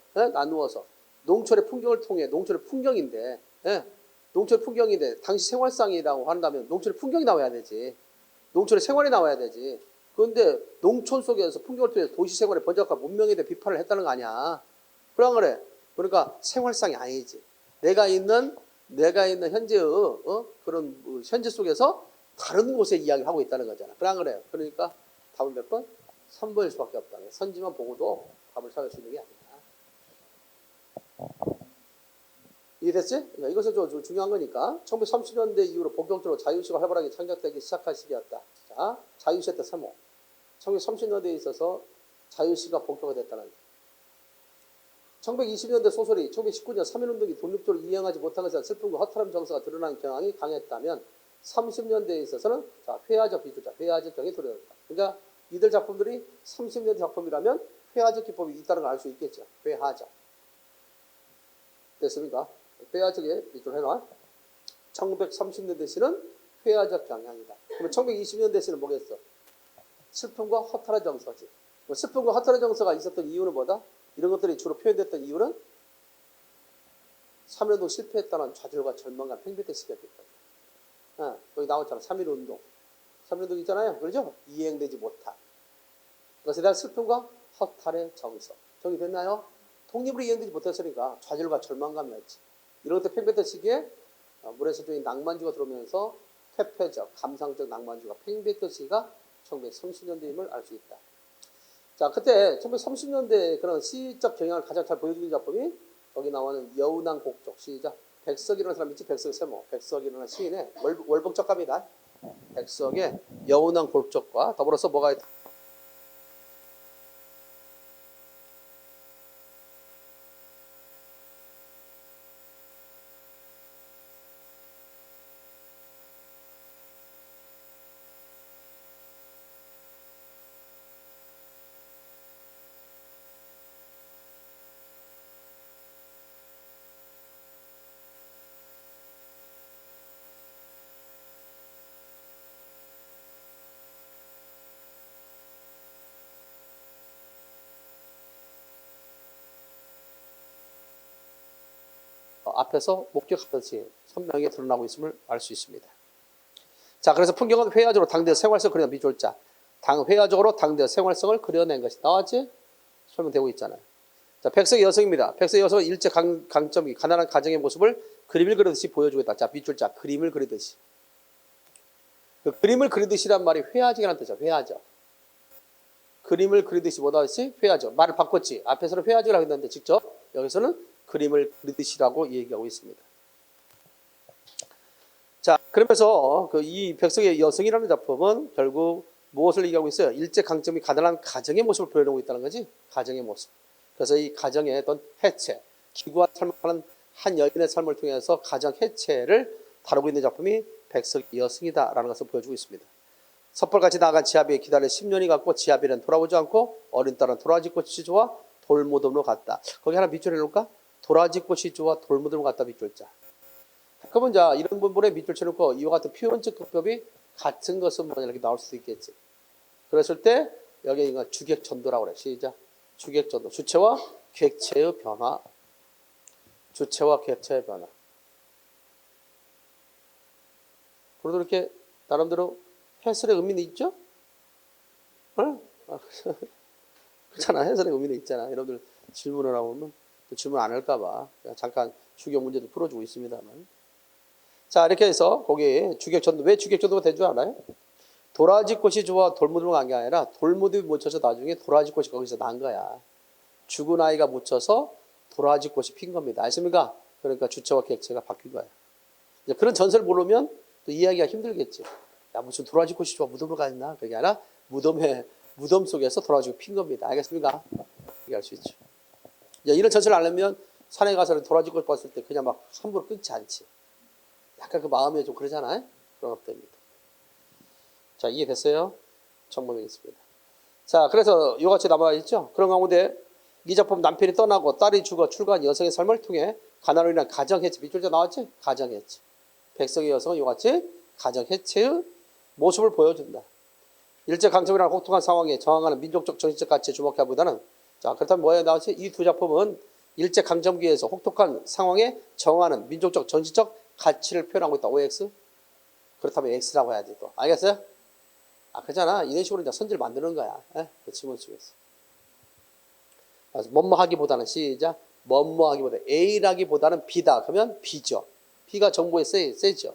농촌의 풍경을 통해 농촌의 풍경인데 농촌의 풍경인데 당시 생활상이라고 한다면 농촌의 풍경이 나와야 되지. 농촌의 생활이 나와야 되지. 그런데 농촌 속에서 풍경을 통해서 도시 생활의 번잡과 문명에 대해 비판을 했다는 거 아니야. 그래. 그러니까 생활상이 아니지. 내가 있는 현재의 그런 현재 속에서 다른 곳의 이야기를 하고 있다는 거잖아. 그래요. 그러니까 답은 몇 번? 3번일 수밖에 없다. 선지만 보고도 답을 찾을 수 있는 게 아니다. 이해됐지? 그러니까 이것은 좀 중요한 거니까 1930년대 이후로 본격적으로 자유시가 활발하게 창작되기 시작한 시기였다. 자, 자유시의 때 세모. 1930년대에 있어서 자유시가 본격화됐다는 거다. 1920년대 소설이 1919년 3.1운동이 독립적으로 이행하지 못한 것에 대한 슬픔과 허탈함 정서가 드러난 경향이 강했다면 30년대에 있어서는 자, 회화적 비교자, 회화적 경이 도래했다. 그러니까 이들 작품들이 30년대 작품이라면 회화적 기법이 있다는 걸 알 수 있겠죠. 회화적. 됐습니까? 회화적에 밑줄 해놔. 1930년대 시는 회화적 경향이다. 그러면 1920년대 시는 뭐겠어? 슬픔과 허탈의 정서지. 슬픔과 허탈의 정서가 있었던 이유는 뭐다? 이런 것들이 주로 표현됐던 이유는 3.1운동 실패했다는 좌절과 절망과 팽배한 시기였기 때문에. 거기 나왔잖아. 3.1운동. 3.1운동 있잖아요. 그렇죠? 이행되지 못한. 그것에 대한 슬픔과 허탈의 정서. 정리됐나요? 독립으로 이행되지 못했으니까 좌절과 절망감이었지. 이런 것들 팽배했던 시기에 문해설적인 낭만주가 들어오면서 퇴폐적, 감상적 낭만주가 팽배했던 시기가 1930년대임을 알 수 있다. 자, 그때 1930년대 그런 시적 경향을 가장 잘 보여주는 작품이 여기 나오는 여운한 곡적. 시작. 백석이라는 사람 있지? 백석의 세모. 백석이라는 시인의 월북적갑이다. 백석의 여운한 곡적과 더불어서 뭐가 있다? 앞에서 목격하듯이 선명하게 드러나고 있음을 알 수 있습니다. 자, 그래서 풍경은 회화적으로 당대의 생활성을 그려낸 미술자. 회화적으로 당대의 생활성을 그려낸 것이 나왔지? 설명되고 있잖아요. 자, 백석의 여성입니다. 백석의 여성은 일제 강점기, 가난한 가정의 모습을 그림을 그리듯이 보여주고 있다. 자, 밑줄자, 그림을 그리듯이. 그 그림을 그리듯이란 말이 회화적이라는 뜻이야. 회화적. 그림을 그리듯이 뭐다 했지? 회화적. 말을 바꿨지. 앞에서는 회화적이라고 했는데 직접 여기서는 그림을 그리듯이라고 얘기하고 있습니다. 자, 그러면서 이 백석의 여성이라는 작품은 결국 무엇을 얘기하고 있어요? 일제 강점기 가난한 가정의 모습을 보여주고 있다는 거지. 가정의 모습. 그래서 이 가정의 어떤 해체, 기구와 삶을 하는 한 여인의 삶을 통해서 가정 해체를 다루고 있는 작품이 백석의 여성이다라는 것을 보여주고 있습니다. 섣불같이 나간 지아비에 기다려 10년이 갔고 지아비는 돌아오지 않고 어린 딸은 도라지 꽃이 좋아 돌무덤으로 갔다. 거기 하나 밑줄 해놓을까? 도라지 꽃이 좋아 돌무덤으로 갔다 밑줄자. 그러면 자 이런 부분에 밑줄 쳐놓고 이와 같은 표현적 극법이 같은 것은 뭐냐 이렇게 나올 수도 있겠지. 그랬을 때 여기 이거 주객전도라고 그래. 시작. 주객전도. 주체와 객체의 변화. 주체와 객체의 변화. 그래도 이렇게 나름대로 해설의 의미는 있죠? 어? 그렇잖아. 해설의 의미는 있잖아. 여러분들 질문을 하면 질문 안 할까봐 잠깐 주격 문제도 풀어주고 있습니다만. 자, 이렇게 해서 거기 주객전도, 왜 주객전도가 된 줄 알아요? 도라지 꽃이 좋아 돌무덤으로 간 게 아니라 돌무덤이 묻혀서 나중에 도라지 꽃이 거기서 난 거야. 죽은 아이가 묻혀서 도라지 꽃이 핀 겁니다. 아십니까? 그러니까 주체와 객체가 바뀐 거야. 이제 그런 전설을 모르면 또 이해하기가 힘들겠지. 야, 무슨 도라지 꽃이 좋아 무덤으로 가 있나? 그게 아니라 무덤 속에서 도라지가 핀 겁니다. 알겠습니까? 이렇게 알 수 있죠. 이런 전설을 알려면 산에 가서 도라지 꽃 봤을 때 그냥 막 함부로 끊지 않지. 약간 그 마음에 좀 그러잖아요. 그런 것들입니다. 자, 이해됐어요? 정범이겠습니다. 자, 그래서 이같이 남아 있죠. 그런 가운데 이 작품 남편이 떠나고 딸이 죽어 출가한 여성의 삶을 통해 가난으로 인한 가정해체, 밑줄자 나왔지? 가정해체. 백석의 여성은 이같이 가정해체의 모습을 보여준다. 일제강점기라는 혹독한 상황에 저항하는 민족적 정신적 가치에 주목하기보다는 자, 그렇다면 뭐에 나왔지? 이 두 작품은 일제강점기에서 혹독한 상황에 저항하는 민족적 정신적 가치를 표현하고 있다. OX? 그렇다면 X라고 해야지 또. 알겠어요? 그렇잖아. 이런 식으로 이제 선지를 만드는 거야. 그 지문 속에서. 뭐뭐하기보다는 시작. 뭐뭐하기보다 A라기보다는 B다. 그러면 B죠. B가 정보에 세죠.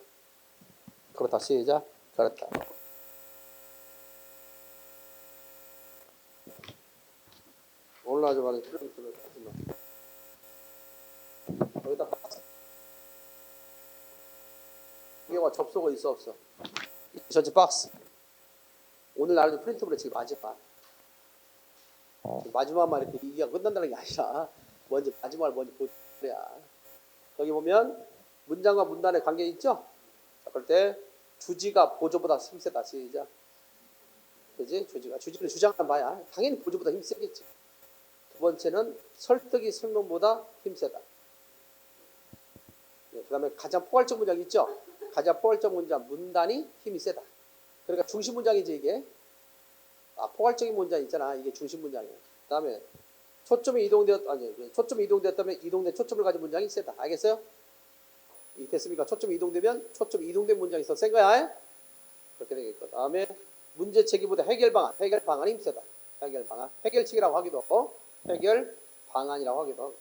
그렇다. 시작. 그렇다. 올라가지 말아요. 여기다 이거 접속어 있어 없어? 전체 박스. 오늘 나를 프린트블에 지금 마지막. 마지막만 이렇게 얘기가 끝난다는 게 아니라 먼저 마지막을 먼저 보여야. 거기 보면 문장과 문단의 관계 있죠? 자, 그럴 때 주지가 보조보다 힘세다. 시작. 그지? 주지는 주장하는 바야. 당연히 보조보다 힘세겠지. 두 번째는 설득이 설명보다 힘세다. 그 다음에 가장 포괄적 문장이 있죠. 가장 포괄적 문장, 문단이 힘이 세다. 그러니까 중심 문장이지 이게. 포괄적인 문장 있잖아. 이게 중심 문장이야. 그 다음에 초점이 이동되었다면 이동된 초점을 가진 문장이 세다. 알겠어요? 됐습니까? 초점이 이동되면 초점이 이동된 문장이 더 센 거야. 그렇게 되겠고. 다음에 문제 제기보다 해결 방안이 힘 세다. 해결 방안. 해결책이라고 하기도 하고 해결 방안이라고 하기도 하고.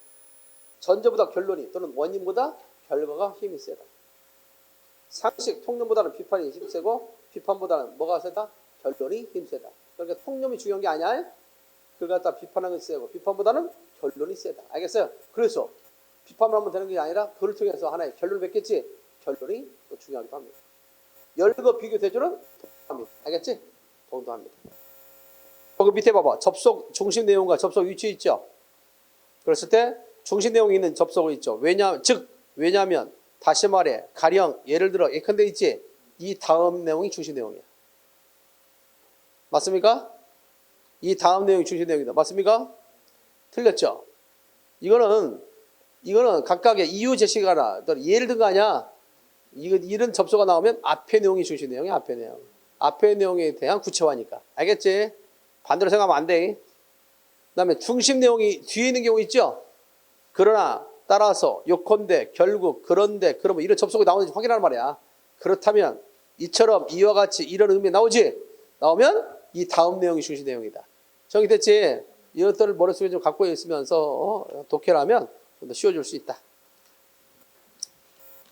전제보다 결론이 또는 원인보다 결과가 힘이 세다. 상식, 통념보다는 비판이 힘세고 비판보다는 뭐가 세다? 결론이 힘세다. 그러니까 통념이 중요한 게 아니야. 그걸 갖다 비판하는 게 세고 비판보다는 결론이 세다. 알겠어요? 그래서 비판을 하면 되는 게 아니라 그걸 통해서 하나의 결론을 맺겠지. 결론이 또 중요하기도 합니다. 열거 비교 대조는 동도합니다. 알겠지? 동도합니다. 그 밑에 봐봐. 접속 중심 내용과 접속 위치 있죠. 그랬을 때 중심 내용이 있는 접속이 있죠. 왜냐하면 다시 말해 가령 예를 들어 예컨대 있지. 이 다음 내용이 중심 내용이야. 맞습니까? 이 다음 내용이 중심 내용이다. 맞습니까? 틀렸죠? 이거는 각각의 이유 제시가나 예를 든 거 아니야. 이런 접속가 나오면 앞의 내용이 중심 내용이야. 앞의 내용. 앞의 내용에 대한 구체화니까. 알겠지? 반대로 생각하면 안 돼. 그 다음에 중심 내용이 뒤에 있는 경우 있죠? 그러나 따라서 요컨대 결국 그런데 그러면 이런 접속이 나오는지 확인하는 말이야. 그렇다면 이처럼 이와 같이 이런 의미 나오지? 나오면 이 다음 내용이 중심 내용이다. 정리됐지? 이것들을 머릿속에 좀 갖고 있으면서 독해를 하면 좀 더 쉬워질 수 있다.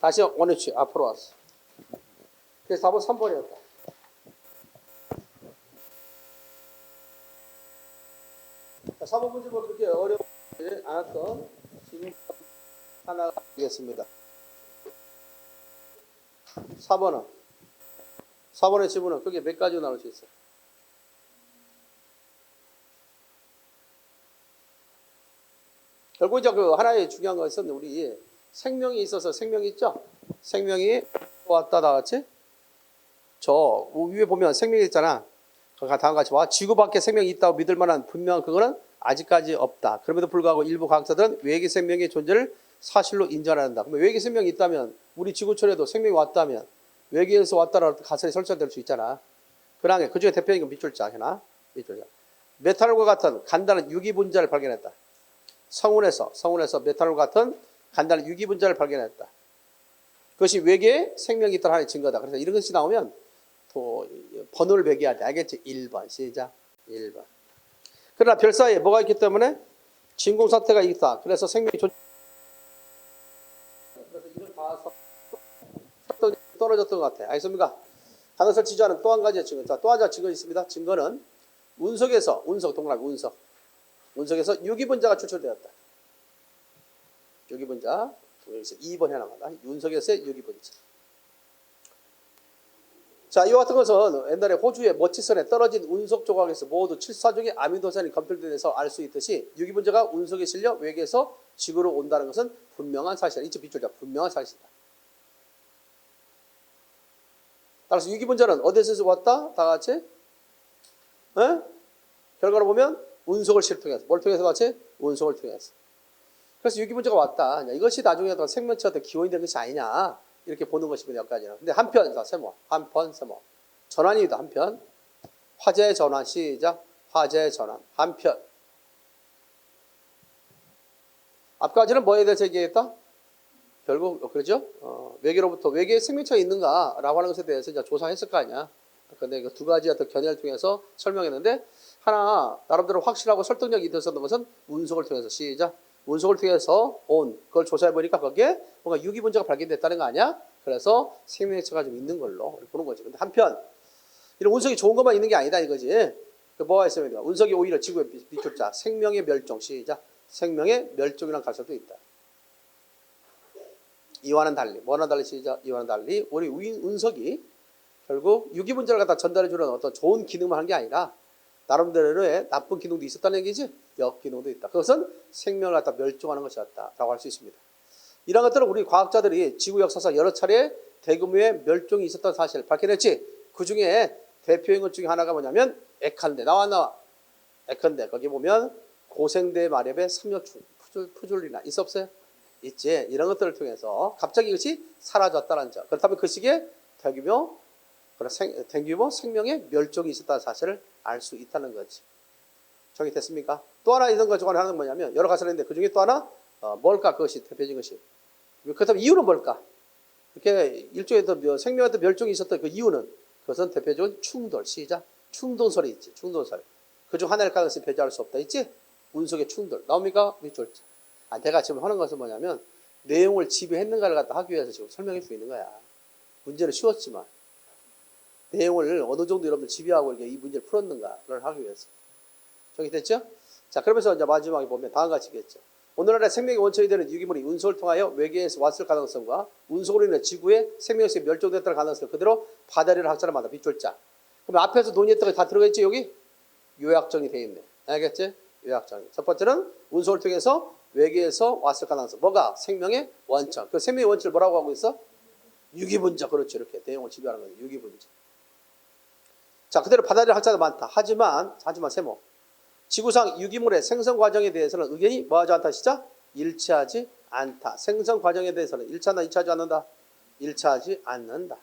다시 원위치 앞으로 왔어. 그래서 답은 3번이었다. 자, 4번 문제 뭐 그렇게 어렵지 않았던 질문 하나 하겠습니다. 4번의 질문은 그게 몇 가지로 나올 수 있어요? 결국 이제 그 하나의 중요한 것은 우리 생명이 있어서 생명이 있죠? 생명이 왔다 나왔지? 저 위에 보면 생명이 있잖아. 다음 같이 봐. 지구 밖에 생명이 있다고 믿을 만한 분명한 그거는 아직까지 없다. 그럼에도 불구하고 일부 과학자들은 외계 생명의 존재를 사실로 인정한다. 그러면 외계 생명이 있다면 우리 지구촌에도 생명이 왔다면 외계에서 왔다라는 가설이 설정될 수 있잖아. 그러나 그중에 대표적인 건 밑줄자 하나. 밑줄자. 메탈과 같은 간단한 유기분자를 발견했다. 성운에서 메탈과 같은 간단한 유기분자를 발견했다. 그것이 외계에 생명이 있다는 하나의 증거다. 그래서 이런 것이 나오면 또 번호를 매겨야 돼. 알겠지? 1번. 시작. 1번. 그러나 별 사이에 뭐가 있기 때문에 진공 상태가 있다. 그래서 생명이 그래서 이걸 봐서 떨어졌던 것 같아. 알겠습니까? 가능성을 지지하는 또 한 가지의 증거. 자, 또 한 가지 증거 있습니다. 증거는 운석에서 유기분자가 추출되었다. 유기분자. 여기서 2번 해나간다. 운석에서의 유기분자. 자, 이와 같은 것은 옛날에 호주의 머치선에 떨어진 운석 조각에서 모두 7사종의 아미노산이 검출돼서 알 수 있듯이 유기분자가 운석에 실려 외계에서 지구로 온다는 것은 분명한 사실이다. 이쪽 빗줄자 분명한 사실이다. 따라서 유기분자는 어디서 왔다? 다 같이? 에? 결과로 보면 운석을 통해서. 뭘 통해서 같이? 운석을 통해서. 그래서 유기분자가 왔다. 이것이 나중에 생명체의 기원이 된 것이 아니냐. 이렇게 보는 것입니다. 여기까지는. 근데 한편, 세모. 전환이다. 한편. 화재 전환. 시작. 화재 전환. 한편. 앞까지는 뭐에 대해서 얘기했다? 결국, 그러죠? 외계로부터 외계에 생명체가 있는가라고 하는 것에 대해서 이제 조사했을 거 아니야. 근데 그 두 가지 어떤 견해를 통해서 설명했는데, 하나, 나름대로 확실하고 설득력이 있었던 것은 운석을 통해서. 시작. 운석을 통해서 그걸 조사해보니까 거기에 뭔가 유기분자가 발견됐다는 거 아니야? 그래서 생명체가 좀 있는 걸로 보는 거지. 근데 한편, 이런 운석이 좋은 것만 있는 게 아니다 이거지. 뭐가 있으면 운석이 오히려 지구의 밑줄자, 생명의 멸종. 시작. 생명의 멸종이라는 가설도 있다. 이와는 달리, 뭐와는 달리 시작. 이와는 달리, 우리 운석이 결국 유기분자를 갖다 전달해주는 어떤 좋은 기능만 한 게 아니라 나름대로의 나쁜 기능도 있었다는 얘기지. 역기능도 있다. 그것은 생명을 갖다 멸종하는 것이었다라고 할 수 있습니다. 이런 것들은 우리 과학자들이 지구 역사상 여러 차례 대규모의 멸종이 있었던 사실을 밝혀냈지. 그 중에 대표인 것 중에 하나가 뭐냐면 액한대. 나와. 액한대. 거기 보면 고생대 마렵의 삼려충, 푸줄리나 있어 없어요? 있지. 이런 것들을 통해서 갑자기 이것이 사라졌다는 점. 그렇다면 그 시기에 대규모 생명의 멸종이 있었다는 사실을 알 수 있다는 거지. 정리됐습니까? 또 하나 이런 것 중 하나는 뭐냐면 여러 가지가 있는데 그 중에 또 하나 뭘까? 그것이 대표적인 것이. 그렇다면 이유는 뭘까? 이렇게 일종의 생명한테 멸종이 있었던 그 이유는 그것은 대표적인 충돌. 시작. 충동설이 있지. 충동설. 그중 하나일 가능성이 배제할 수 없다. 있지? 운석의 충돌. 나옵니까? 밑줄자. 내가 지금 하는 것은 뭐냐면 내용을 지배했는가를 갖다 하기 위해서 지금 설명해 주고 있는 거야. 문제는 쉬웠지만 내용을 어느 정도 여러분들 지배하고 이렇게 이 문제를 풀었는가를 하기 위해서. 정리됐죠? 자, 그러면서 이제 마지막에 보면 다음과 같이 겠죠. 오늘날의 생명의 원천이 되는 유기물이 운석을 통하여 외계에서 왔을 가능성과 운석으로 인해 지구의 생명력이 멸종됐다는 가능성을 그대로 받아들이는 학자를 만나 빗줄자. 그럼 앞에서 논의했던 게 다 들어가 있지 여기? 요약정이 돼 있네. 알겠지? 요약정이. 첫 번째는 운석을 통해서 외계에서 왔을 가능성. 뭐가? 생명의 원천. 그 생명의 원천을 뭐라고 하고 있어? 유기분자. 그렇죠. 이렇게 내용을 지배하는 거죠. 유기분자. 자, 그대로 받아들이는 학자도 많다. 하지만 세모. 지구상 유기물의 생성 과정에 대해서는 의견이 뭐하지 않다 시작? 일치하지 않다. 생성 과정에 대해서는 일치한다, 일치하지 않는다? 일치하지 않는다.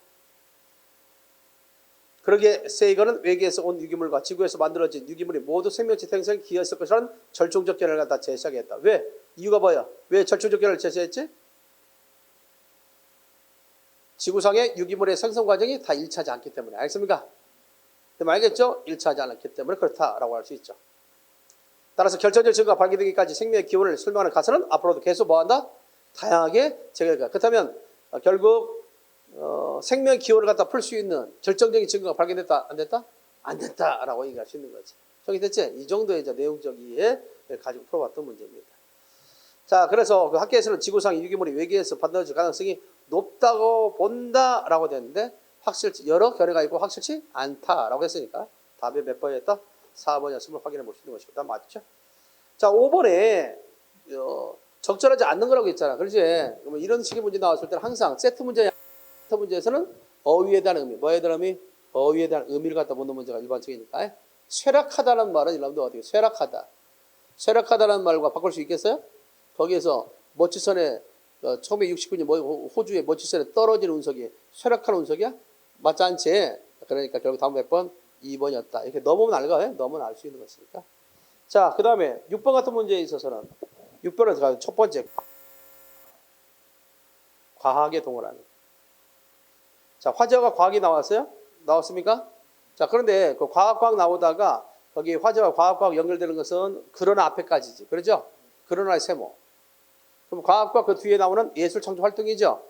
그러기에 세이거는 외계에서 온 유기물과 지구에서 만들어진 유기물이 모두 생명체 생성에 기여했을 것이라는 절충적 견해를 갖다 제시하겠다. 왜? 이유가 뭐야? 왜 절충적 견해를 제시했지? 지구상의 유기물의 생성 과정이 다 일치하지 않기 때문에. 알겠습니까? 알겠죠? 일치하지 않았기 때문에 그렇다라고 할 수 있죠. 따라서 결정적 증거가 발견되기까지 생명의 기원을 설명하는 가설은 앞으로도 계속 뭐한다? 다양하게 제기할까. 그렇다면 결국 생명의 기원을 갖다 풀 수 있는 결정적인 증거가 발견됐다? 안 됐다? 안 됐다라고 얘기할 수 있는 거지. 정리됐지? 이 정도의 이제 내용적 이해를 가지고 풀어봤던 문제입니다. 자, 그래서 그 학계에서는 지구상 유기물이 외계에서 받아들일 가능성이 높다고 본다라고 됐는데 확실치 여러 견해가 있고 확실치 않다라고 했으니까 답이 몇 번이었다? 4번이었음을 확인해 볼 수 있는 것이다. 맞죠? 자, 5번에 적절하지 않는 거라고 있잖아. 그렇지? 그러면 이런 식의 문제 나왔을 때는 항상 세트 문제에서는 어휘에 대한 의미, 뭐에 대한 의미? 어휘에 대한 의미를 갖다 묻는 문제가 일반적이니까. 쇠락하다는 말은 여러분들 어떻게 쇠락하다. 쇠락하다는 말과 바꿀 수 있겠어요? 거기에서 머치선에 1969년 호주의 머치선에 떨어진 운석이 쇠락하는 운석이야? 맞지 않지? 그러니까 결국 다음 몇 번? 2번이었다. 이렇게 넘으면 알거든. 넘으면 알 수 있는 것이니까. 자, 그 다음에 6번 같은 문제에 있어서는 6번에서 첫 번째 과학의 동원하는. 자, 화재와 과학이 나왔어요? 나왔습니까? 자, 그런데 그 과학 나오다가 거기 화재와 과학 연결되는 것은 그러나 앞에까지지. 그렇죠? 그러나의 세모. 그럼 과학과 그 뒤에 나오는 예술 창조 활동이죠.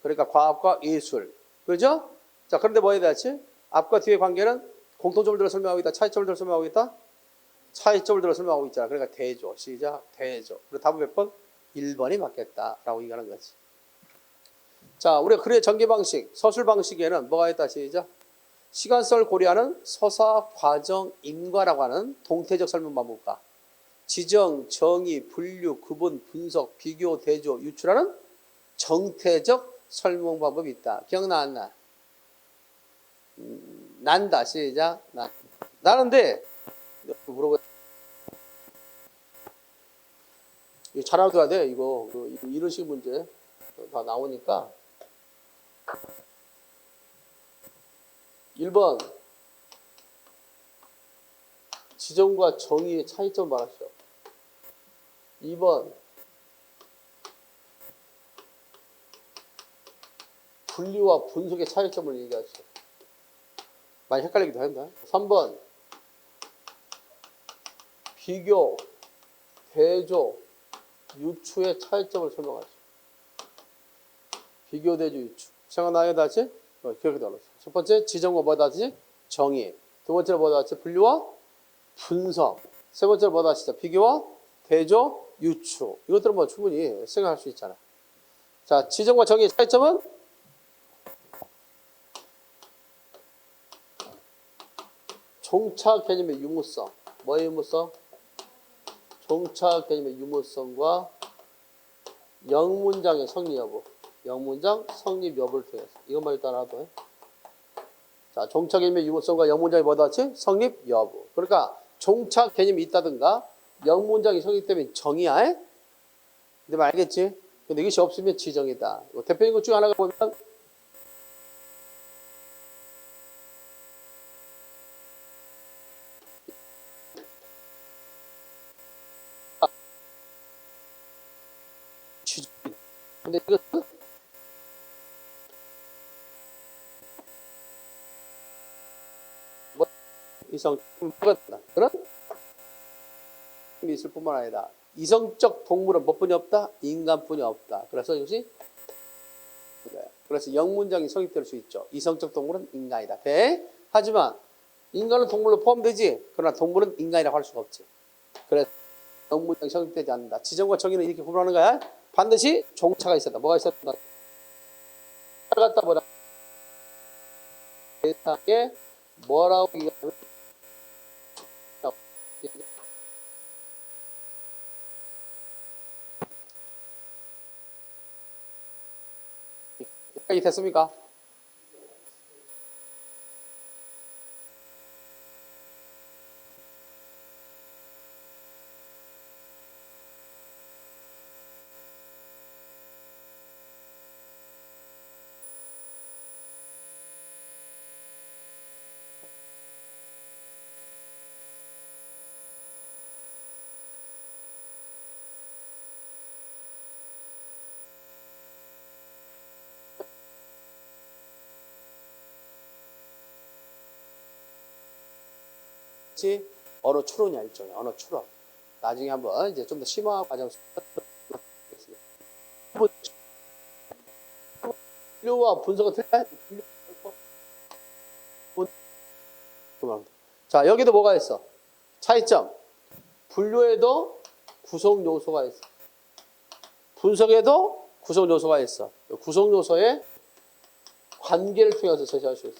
그러니까 과학과 예술. 그렇죠? 자, 그런데 뭐 해야 되지? 앞과 뒤의 관계는 공통점을 들어 설명하고 있다. 차이점을 들어 설명하고 있다. 차이점을 들어 설명하고 있잖아. 그러니까 대조. 시작. 대조. 그리고 답은 몇 번? 1번이 맞겠다라고 얘기하는 거지. 자, 우리가 글의 전개 방식, 서술 방식에는 뭐가 있다. 시작. 시간성을 고려하는 서사, 과정, 인과라고 하는 동태적 설명 방법과 지정, 정의, 분류, 구분, 분석, 비교, 대조, 유추라는 정태적 설명 방법이 있다. 기억나 안 나? 난다. 시작. 나는데 물어봐. 이거 잘 알아둬야 돼. 이거 이런 식 문제 다 나오니까. 1번 지정과 정의의 차이점을 말하시오. 2번 분류와 분석의 차이점을 얘기하시오. 많이 헷갈리기도 한다. 3번 비교, 대조, 유추의 차이점을 설명하시오. 비교, 대조, 유추. 생각나요 다시? 기억이 나왔어. 첫 번째 지정과 뭐다 하지? 정의. 두 번째로 뭐다 하지? 분류와 분석. 세 번째로 뭐다 하시죠? 비교와 대조, 유추. 이것들은 뭐 충분히 생각할 수 있잖아. 자, 지정과 정의의 차이점은 종차 개념의 유무성. 뭐의 유무성? 종차 개념의 유무성과 영문장의 성리 여부. 영문장 성립 여부를 통해서. 이것만 일단 알아둬. 자, 종착 개념의 유무성과 영문장이 뭐다 같이? 성립 여부. 그러니까 종착 개념이 있다든가 영문장이 성립되면 정의야. 근데 알겠지? 근데 이것이 없으면 지정이다. 대표적인 것 중에 하나가 보면 지정. 근데 이것은 뭐 이성 그런 있을 뿐만 아니라 이성적 동물은 뭐뿐이 없다? 인간뿐이 없다. 그래서 이것이 그래서 영문장이 성립될 수 있죠. 이성적 동물은 인간이다. 돼? 하지만 인간은 동물로 포함되지. 그러나 동물은 인간이라고 할 수가 없지. 그래서 영문장이 성립되지 않는다. 지정과 정의는 이렇게 구분하는 거야. 반드시 종차가 있었다. 뭐가 있었다? 갖다 보라. 세상에 뭐라고 얘기하면 여기까지 됐습니까? 언어 추론이야, 일종의 언어 추론. 나중에 한번 이제 좀 더 심화 과정 분류와 분석은 틀려. 자, 여기도 뭐가 있어? 차이점. 분류에도 구성 요소가 있어. 분석에도 구성 요소가 있어. 구성 요소의 관계를 통해서 제시할 수 있어.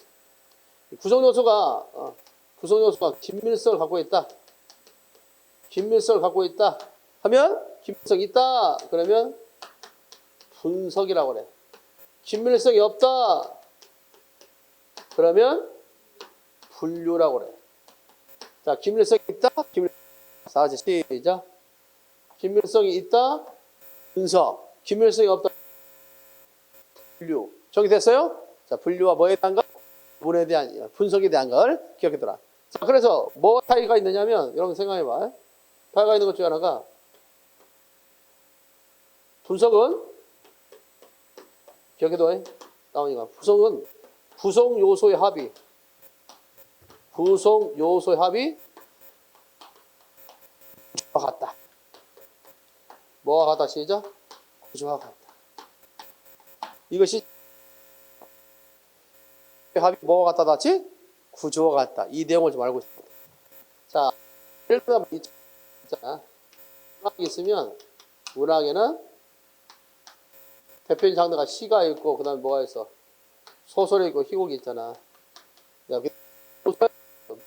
구성 요소가 긴밀성을 갖고 있다. 긴밀성을 갖고 있다 하면 긴밀성이 있다. 그러면 분석이라고 그래. 긴밀성이 없다. 그러면 분류라고 그래. 자, 긴밀성이 있다. 자, 시작. 긴밀성이 있다. 분석. 긴밀성이 없다. 분류. 정리됐어요? 자, 분류와 뭐에 대한 것? 문에 대한 분석에 대한 걸 기억해둬라. 자, 그래서 뭐 차이가 있느냐면 여러분 생각해봐. 차이가 있는 것 중에 하나가 분석은 기억해둬. 나오니까 분석은 구성 요소의 합이 구조와 같다. 뭐와 같다 시작. 구조와 같다. 이것이 합이 뭐와 같다 같이? 구조와 같다. 이 내용을 좀 알고 있습니다. 자, 예를 들어 문학이 있으면 문학에는 대표적인 장르가 시가 있고 그 다음에 뭐가 있어? 소설이 있고 희곡이 있잖아.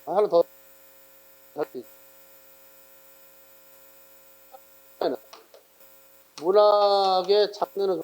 하나 더 할 수 있어. 문학의 장르는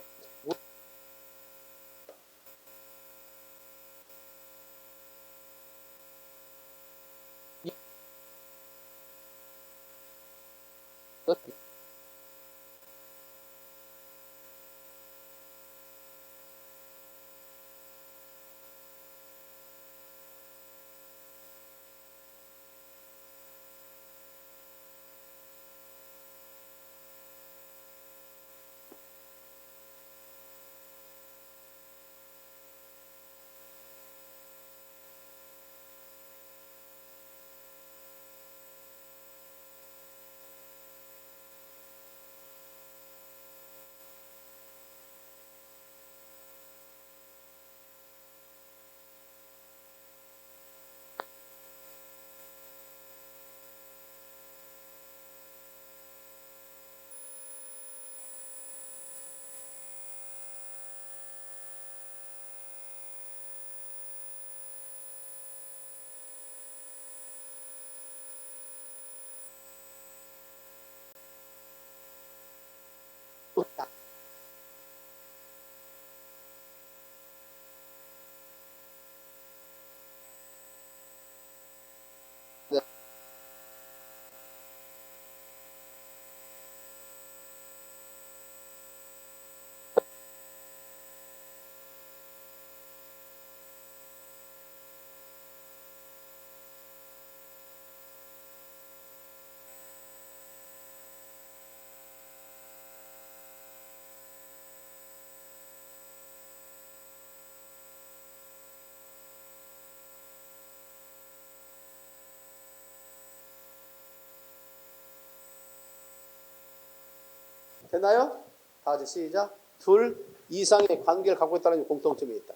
됐나요? 다 같이 시작. 둘 이상의 관계를 갖고 있다는 공통점이 있다.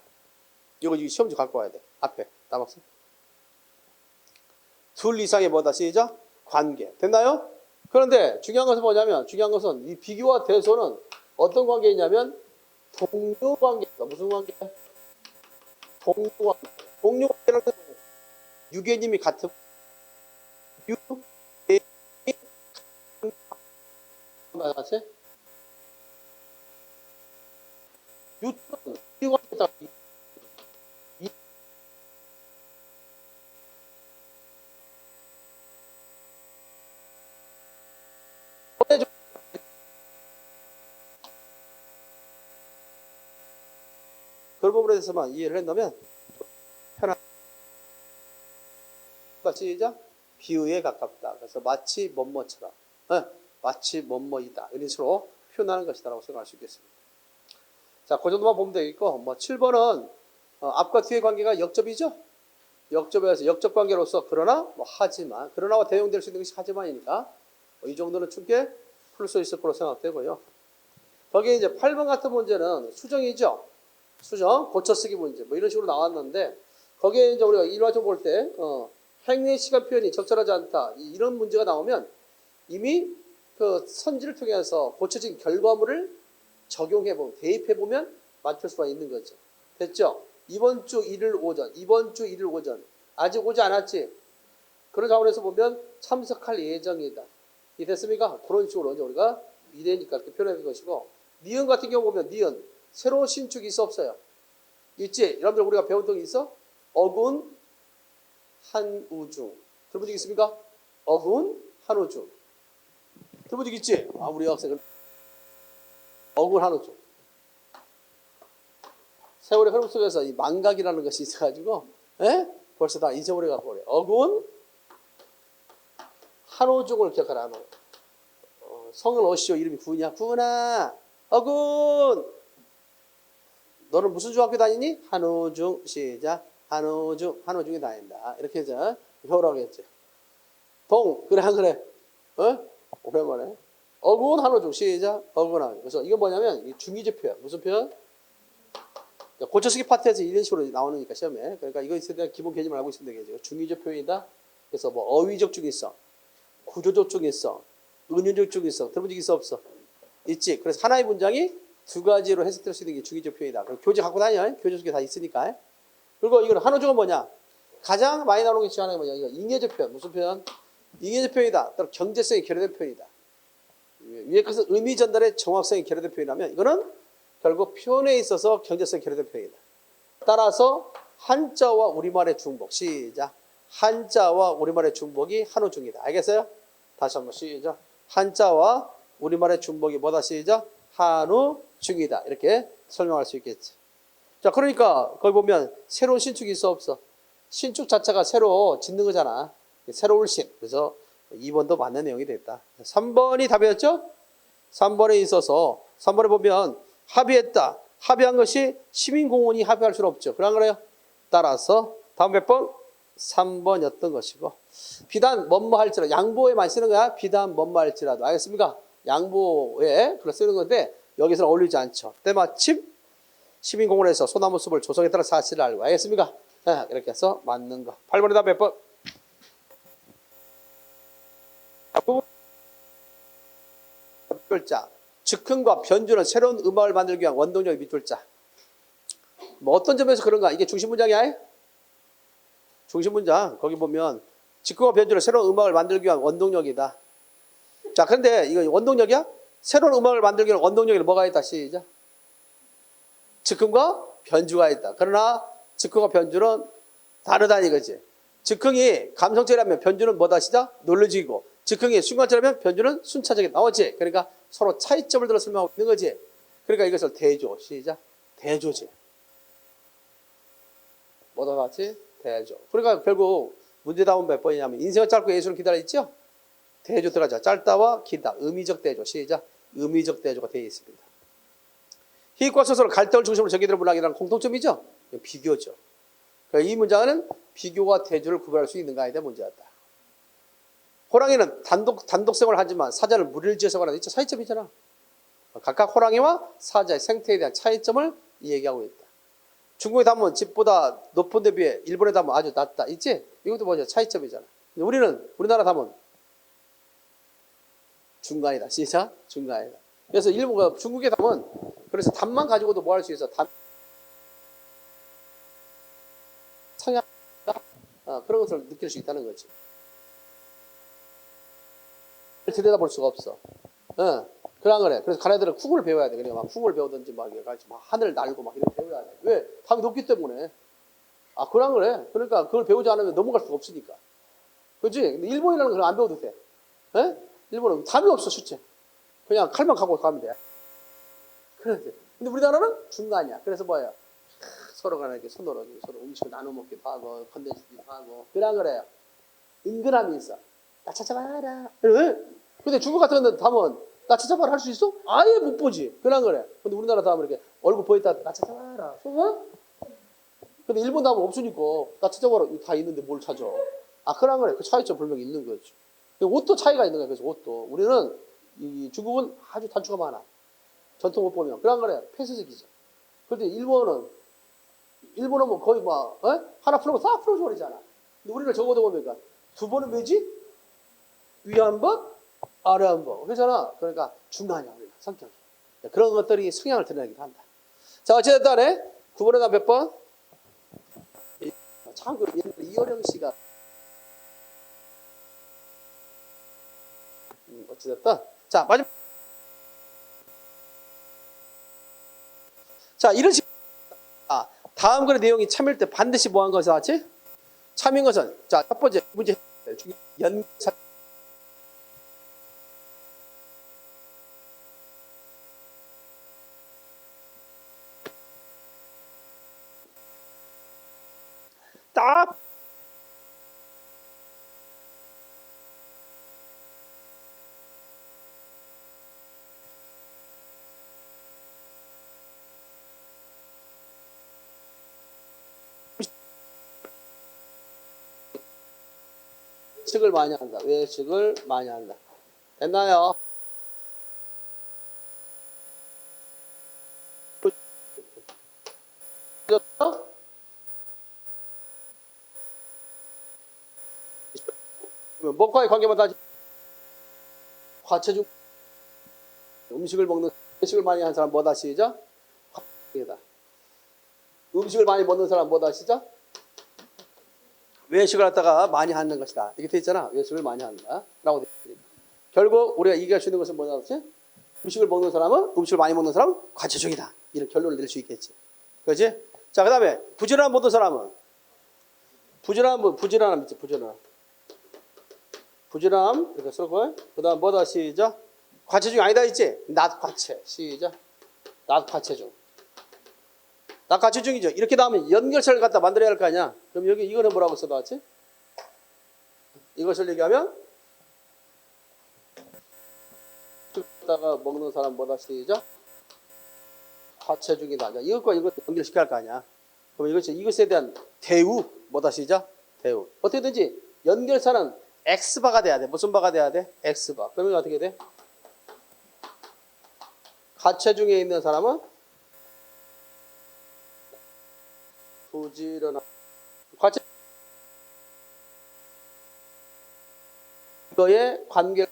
이거 시험지 갖고 와야 돼. 앞에 따박스. 둘 이상의 뭐다 시작. 관계. 됐나요? 그런데 중요한 것은 뭐냐면 중요한 것은 이 비교와 대소는 어떤 관계이냐면 동료 관계다. 무슨 관계? 동료 관계. 동료 관계라는 것은 유괴님이 같은 유괴님이 같은 유튜브 관계다. 그런 부분에 대해서만 이해를 한다면 편한 시작 비유에 가깝다. 그래서 마치 뭐뭐처럼 마치 뭐뭐이다 이런 식으로 표현하는 것이다라고 생각할 수 있겠습니다. 자, 그 정도만 보면 되겠고 뭐 7번은 앞과 뒤의 관계가 역접이죠. 역접에서 역접 관계로서 그러나 뭐 하지만 그러나와 대용될 수 있는 것이 하지만이니까 이 정도는 충분히 풀 수 있을 거로 생각되고요. 거기에 이제 8번 같은 문제는 수정이죠. 수정, 고쳐쓰기 문제 뭐 이런 식으로 나왔는데 거기에 이제 우리가 일화적 볼 때 행위 시간 표현이 적절하지 않다 이런 문제가 나오면 이미 그 선지를 통해서 고쳐진 결과물을 적용해 보면 대입해 보면 맞출 수가 있는 거죠. 됐죠? 이번 주 일요일 오전, 이번 주 일요일 오전 아직 오지 않았지? 그런 차원에서 보면 참석할 예정이다. 이 됐습니까? 그런 식으로 이제 우리가 미래니까 이렇게 표현하는 것이고 니은 같은 경우 보면 니은 새로운 신축이 있어 없어요? 있지? 여러분들 우리가 배운 적이 있어? 어군 한우중 들어본 적 있습니까? 어군 한우중 들어본 적 있지? 아 우리 학생은 어군 한우중 세월의 흐름 속에서 이 망각이라는 것이 있어가지고 벌써 다 잊어버려갖고 그래. 어군 한우중을 기억하라. 성은 어시오 이름이 구은이야. 구은아 어군 너는 무슨 중학교 다니니? 한우중 시작 한우중에 다닌다. 이렇게 해서 효라고 했죠. 동 그래 안 그래? 오랜만에 어군 한우중 시작 어군 한우중. 그래서 이건 뭐냐면 이 중의적 표현. 무슨 표현? 고쳐쓰기 파트에서 이런 식으로 나오니까 시험에. 그러니까 이거 있어야 될 기본 개념을 알고 있으면 되겠죠. 중의적 표현이다. 그래서 뭐 어휘적 중이 있어. 구조적 중이 있어. 은유적 중이 있어. 들어본 적 있어 없어? 있지. 그래서 하나의 문장이 두 가지로 해석될 수 있는 게 중의적 표현이다. 그럼 교재 갖고 다녀. 교재 속에 다 있으니까. 그리고 이건 한우중은 뭐냐? 가장 많이 나오는 게 중에 하나가 뭐냐? 이거 잉여적 표현. 무슨 표현? 잉여적 표현이다. 또는 경제성이 결여된 표현이다. 위에 것은 의미 전달의 정확성이 결여된 표현이라면 이거는 결국 표현에 있어서 경제성이 결여된 표현이다. 따라서 한자와 우리말의 중복. 시작. 한자와 우리말의 중복이 한우중이다. 알겠어요? 다시 한번 시작. 한자와 우리말의 중복이 뭐다? 시작. 한우중이다. 이렇게 설명할 수 있겠지. 자, 그러니까 거기 보면 새로운 신축이 있어 없어? 신축 자체가 새로 짓는 거잖아. 새로운 신. 그래서 2번도 맞는 내용이 됐다. 3번이 답이었죠? 3번에 있어서 3번에 보면 합의했다. 합의한 것이 시민공원이 합의할 수는 없죠. 그런 거래요. 따라서 다음 몇 번? 3번이었던 것이고 비단 뭐뭐 할지라도 양보에 많이 쓰는 거야. 비단 뭐뭐 할지라도. 알겠습니까? 양보에 그걸 쓰는 건데 여기서는 어울리지 않죠. 때마침 시민공원에서 소나무 숲을 조성했다는 사실을 알고. 알겠습니까? 자, 이렇게 해서 맞는 거. 8번에 답 몇 번? 밑줄자. 즉흥과 변주는 새로운 음악을 만들기 위한 원동력의 밑줄자. 뭐 어떤 점에서 그런가? 이게 중심 문장이야? 중심 문장. 거기 보면 즉흥과 변주는 새로운 음악을 만들기 위한 원동력이다. 자, 그런데 이거 원동력이야? 새로운 음악을 만들기 위한 원동력에는 뭐가 있다? 시작. 즉흥과 변주가 있다. 그러나 즉흥과 변주는 다르다 이거지. 즉흥이 감성적이라면 변주는 뭐다? 시작. 논리적이고 즉흥이 순간적이라면 변주는 순차적이 나오지. 그러니까 서로 차이점을 들어 설명하고 있는 거지. 그러니까 이것을 대조. 시작. 대조지. 뭐다 같이? 대조. 그러니까 결국 문제답은 몇 번이냐면 인생은 짧고 예술은 기다려 있죠? 대조 들어가자. 짧다와 길다. 의미적 대조. 시작. 의미적 대조가 되어 있습니다. 희익과 소설은 갈등을 중심으로 전개되는 문학이라는 공통점이죠? 비교죠. 그러니까 이 문장은 비교와 대조를 구별할 수 있는가에 대한 문제였다. 호랑이는 단독생활을 하지만 사자는 무리를 지어 생활하는 있죠. 차이점이잖아. 각각 호랑이와 사자의 생태에 대한 차이점을 얘기하고 있다. 중국의 담은 집보다 높은 데 비해 일본의 담은 아주 낮다. 있지? 이것도 뭐냐? 차이점이잖아. 우리나라 담은 중간이다. 시작? 중간이다. 그래서 중국의 담은 그래서 담만 가지고도 뭐 할 수 있어? 성향 그런 것을 느낄 수 있다는 거지. 들여다볼 수가 없어. 그래. 그래서 가래들은 쿵을 배워야 돼. 그러니까 막 쿵을 배우든지 막 하늘을 날고 막 이렇게 배워야 돼. 왜? 담이 높기 때문에. 그래. 그러니까 그걸 배우지 않으면 넘어갈 수가 없으니까. 그렇지? 근데 일본이라는 걸 안 배워도 돼. 일본은 담이 없어, 수채. 그냥 칼만 갖고 가면 돼. 그런데 근데 우리나라는 중간이야. 그래서 뭐예요? 서로가 이렇게 서로 음식을 나눠 먹기도 하고 건네주기도 하고 그래요. 은근함이 있어. 나 찾아봐라. 근데 중국 같은 데는 담은 나 찾아봐라 할 수 있어? 아예 못 보지. 그래. 근데 우리나라 담은 이렇게 얼굴 보였다 나 찾아봐라. 근데 일본 담은 없으니까 나 찾아봐라. 이거 다 있는데 뭘 찾아. 그래. 그 차이점 분명히 있는 거죠. 옷도 차이가 있는 거야. 그래서 옷도 우리는 중국은 아주 단추가 많아. 전통 옷 보면 그래. 폐쇄적이죠. 그런데 일본은 뭐 거의 하나 풀고 싹 풀어줘 버리잖아. 근데 우리는 적어도 보니까 두 번은 왜지? 위 한 번, 아래 한 번. 그렇잖아. 그러니까 중간이야, 우리가 성격이. 그런 것들이 성향을 드러내기도 한다. 자, 어쨌든 간에 9번에다 몇 번? 참, 이효령 씨가 어찌됐든. 자, 마지막. 자, 이런 식으로. 다음 글의 내용이 참일 때 반드시 뭐 한 것을 하지? 참인 것은, 자, 첫 번째 문제, 연차. 딱 외식을 많이 한다. 외식을 많이 한다. 됐나요? 먹과의 관계만 따지 과체중 음식을 먹는 외식을 많이 하는 사람 뭐다 시죠? 음식을 많이 먹는 사람 뭐다 시죠? 외식을 갖다가 많이 하는 것이다. 이렇게 돼 있잖아. 외식을 많이 한다. 라고 돼 있으니까. 결국 우리가 얘기할 수 있는 것은 뭐냐 그렇지? 음식을 먹는 사람은 음식을 많이 먹는 사람은 과체중이다. 이런 결론을 낼 수 있겠지. 그렇지? 자, 그 다음에 부지런한 먹는 사람은 부지런함 있지. 부지런함 이렇게 쓰고 그 다음 뭐다 시작? 과체중이 아니다 있지? 낮과체 시작. 낮과체중. 낮과체중이죠. 이렇게 나오면 연결체를 갖다 만들어야 할 거 아니야. 그럼 여기 이거는 뭐라고 써놨지? 이것을 얘기하면 다가 먹는 사람 뭐다 시작? 과체중이다. 이것과 이것 연결시켜야 할 거 아니야. 그럼 이것에 대한 대우 뭐다 시작? 대우. 어떻게든지 연결사는 X바가 돼야 돼. 무슨 바가 돼야 돼? X바. 그러면 어떻게 돼? 과체중에 있는 사람은 부지런한 과체 이거의 관계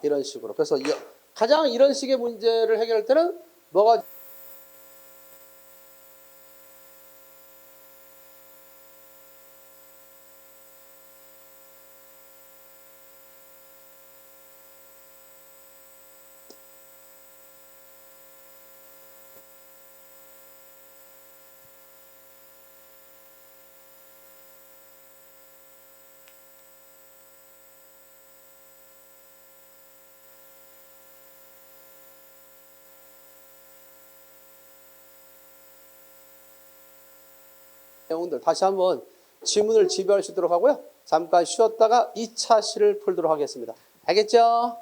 이런 식으로. 그래서 가장 이런 식의 문제를 해결할 때는 뭐가 내용들 다시 한번 지문을 지배할 수 있도록 하고요. 잠깐 쉬었다가 2차 시를 풀도록 하겠습니다. 알겠죠?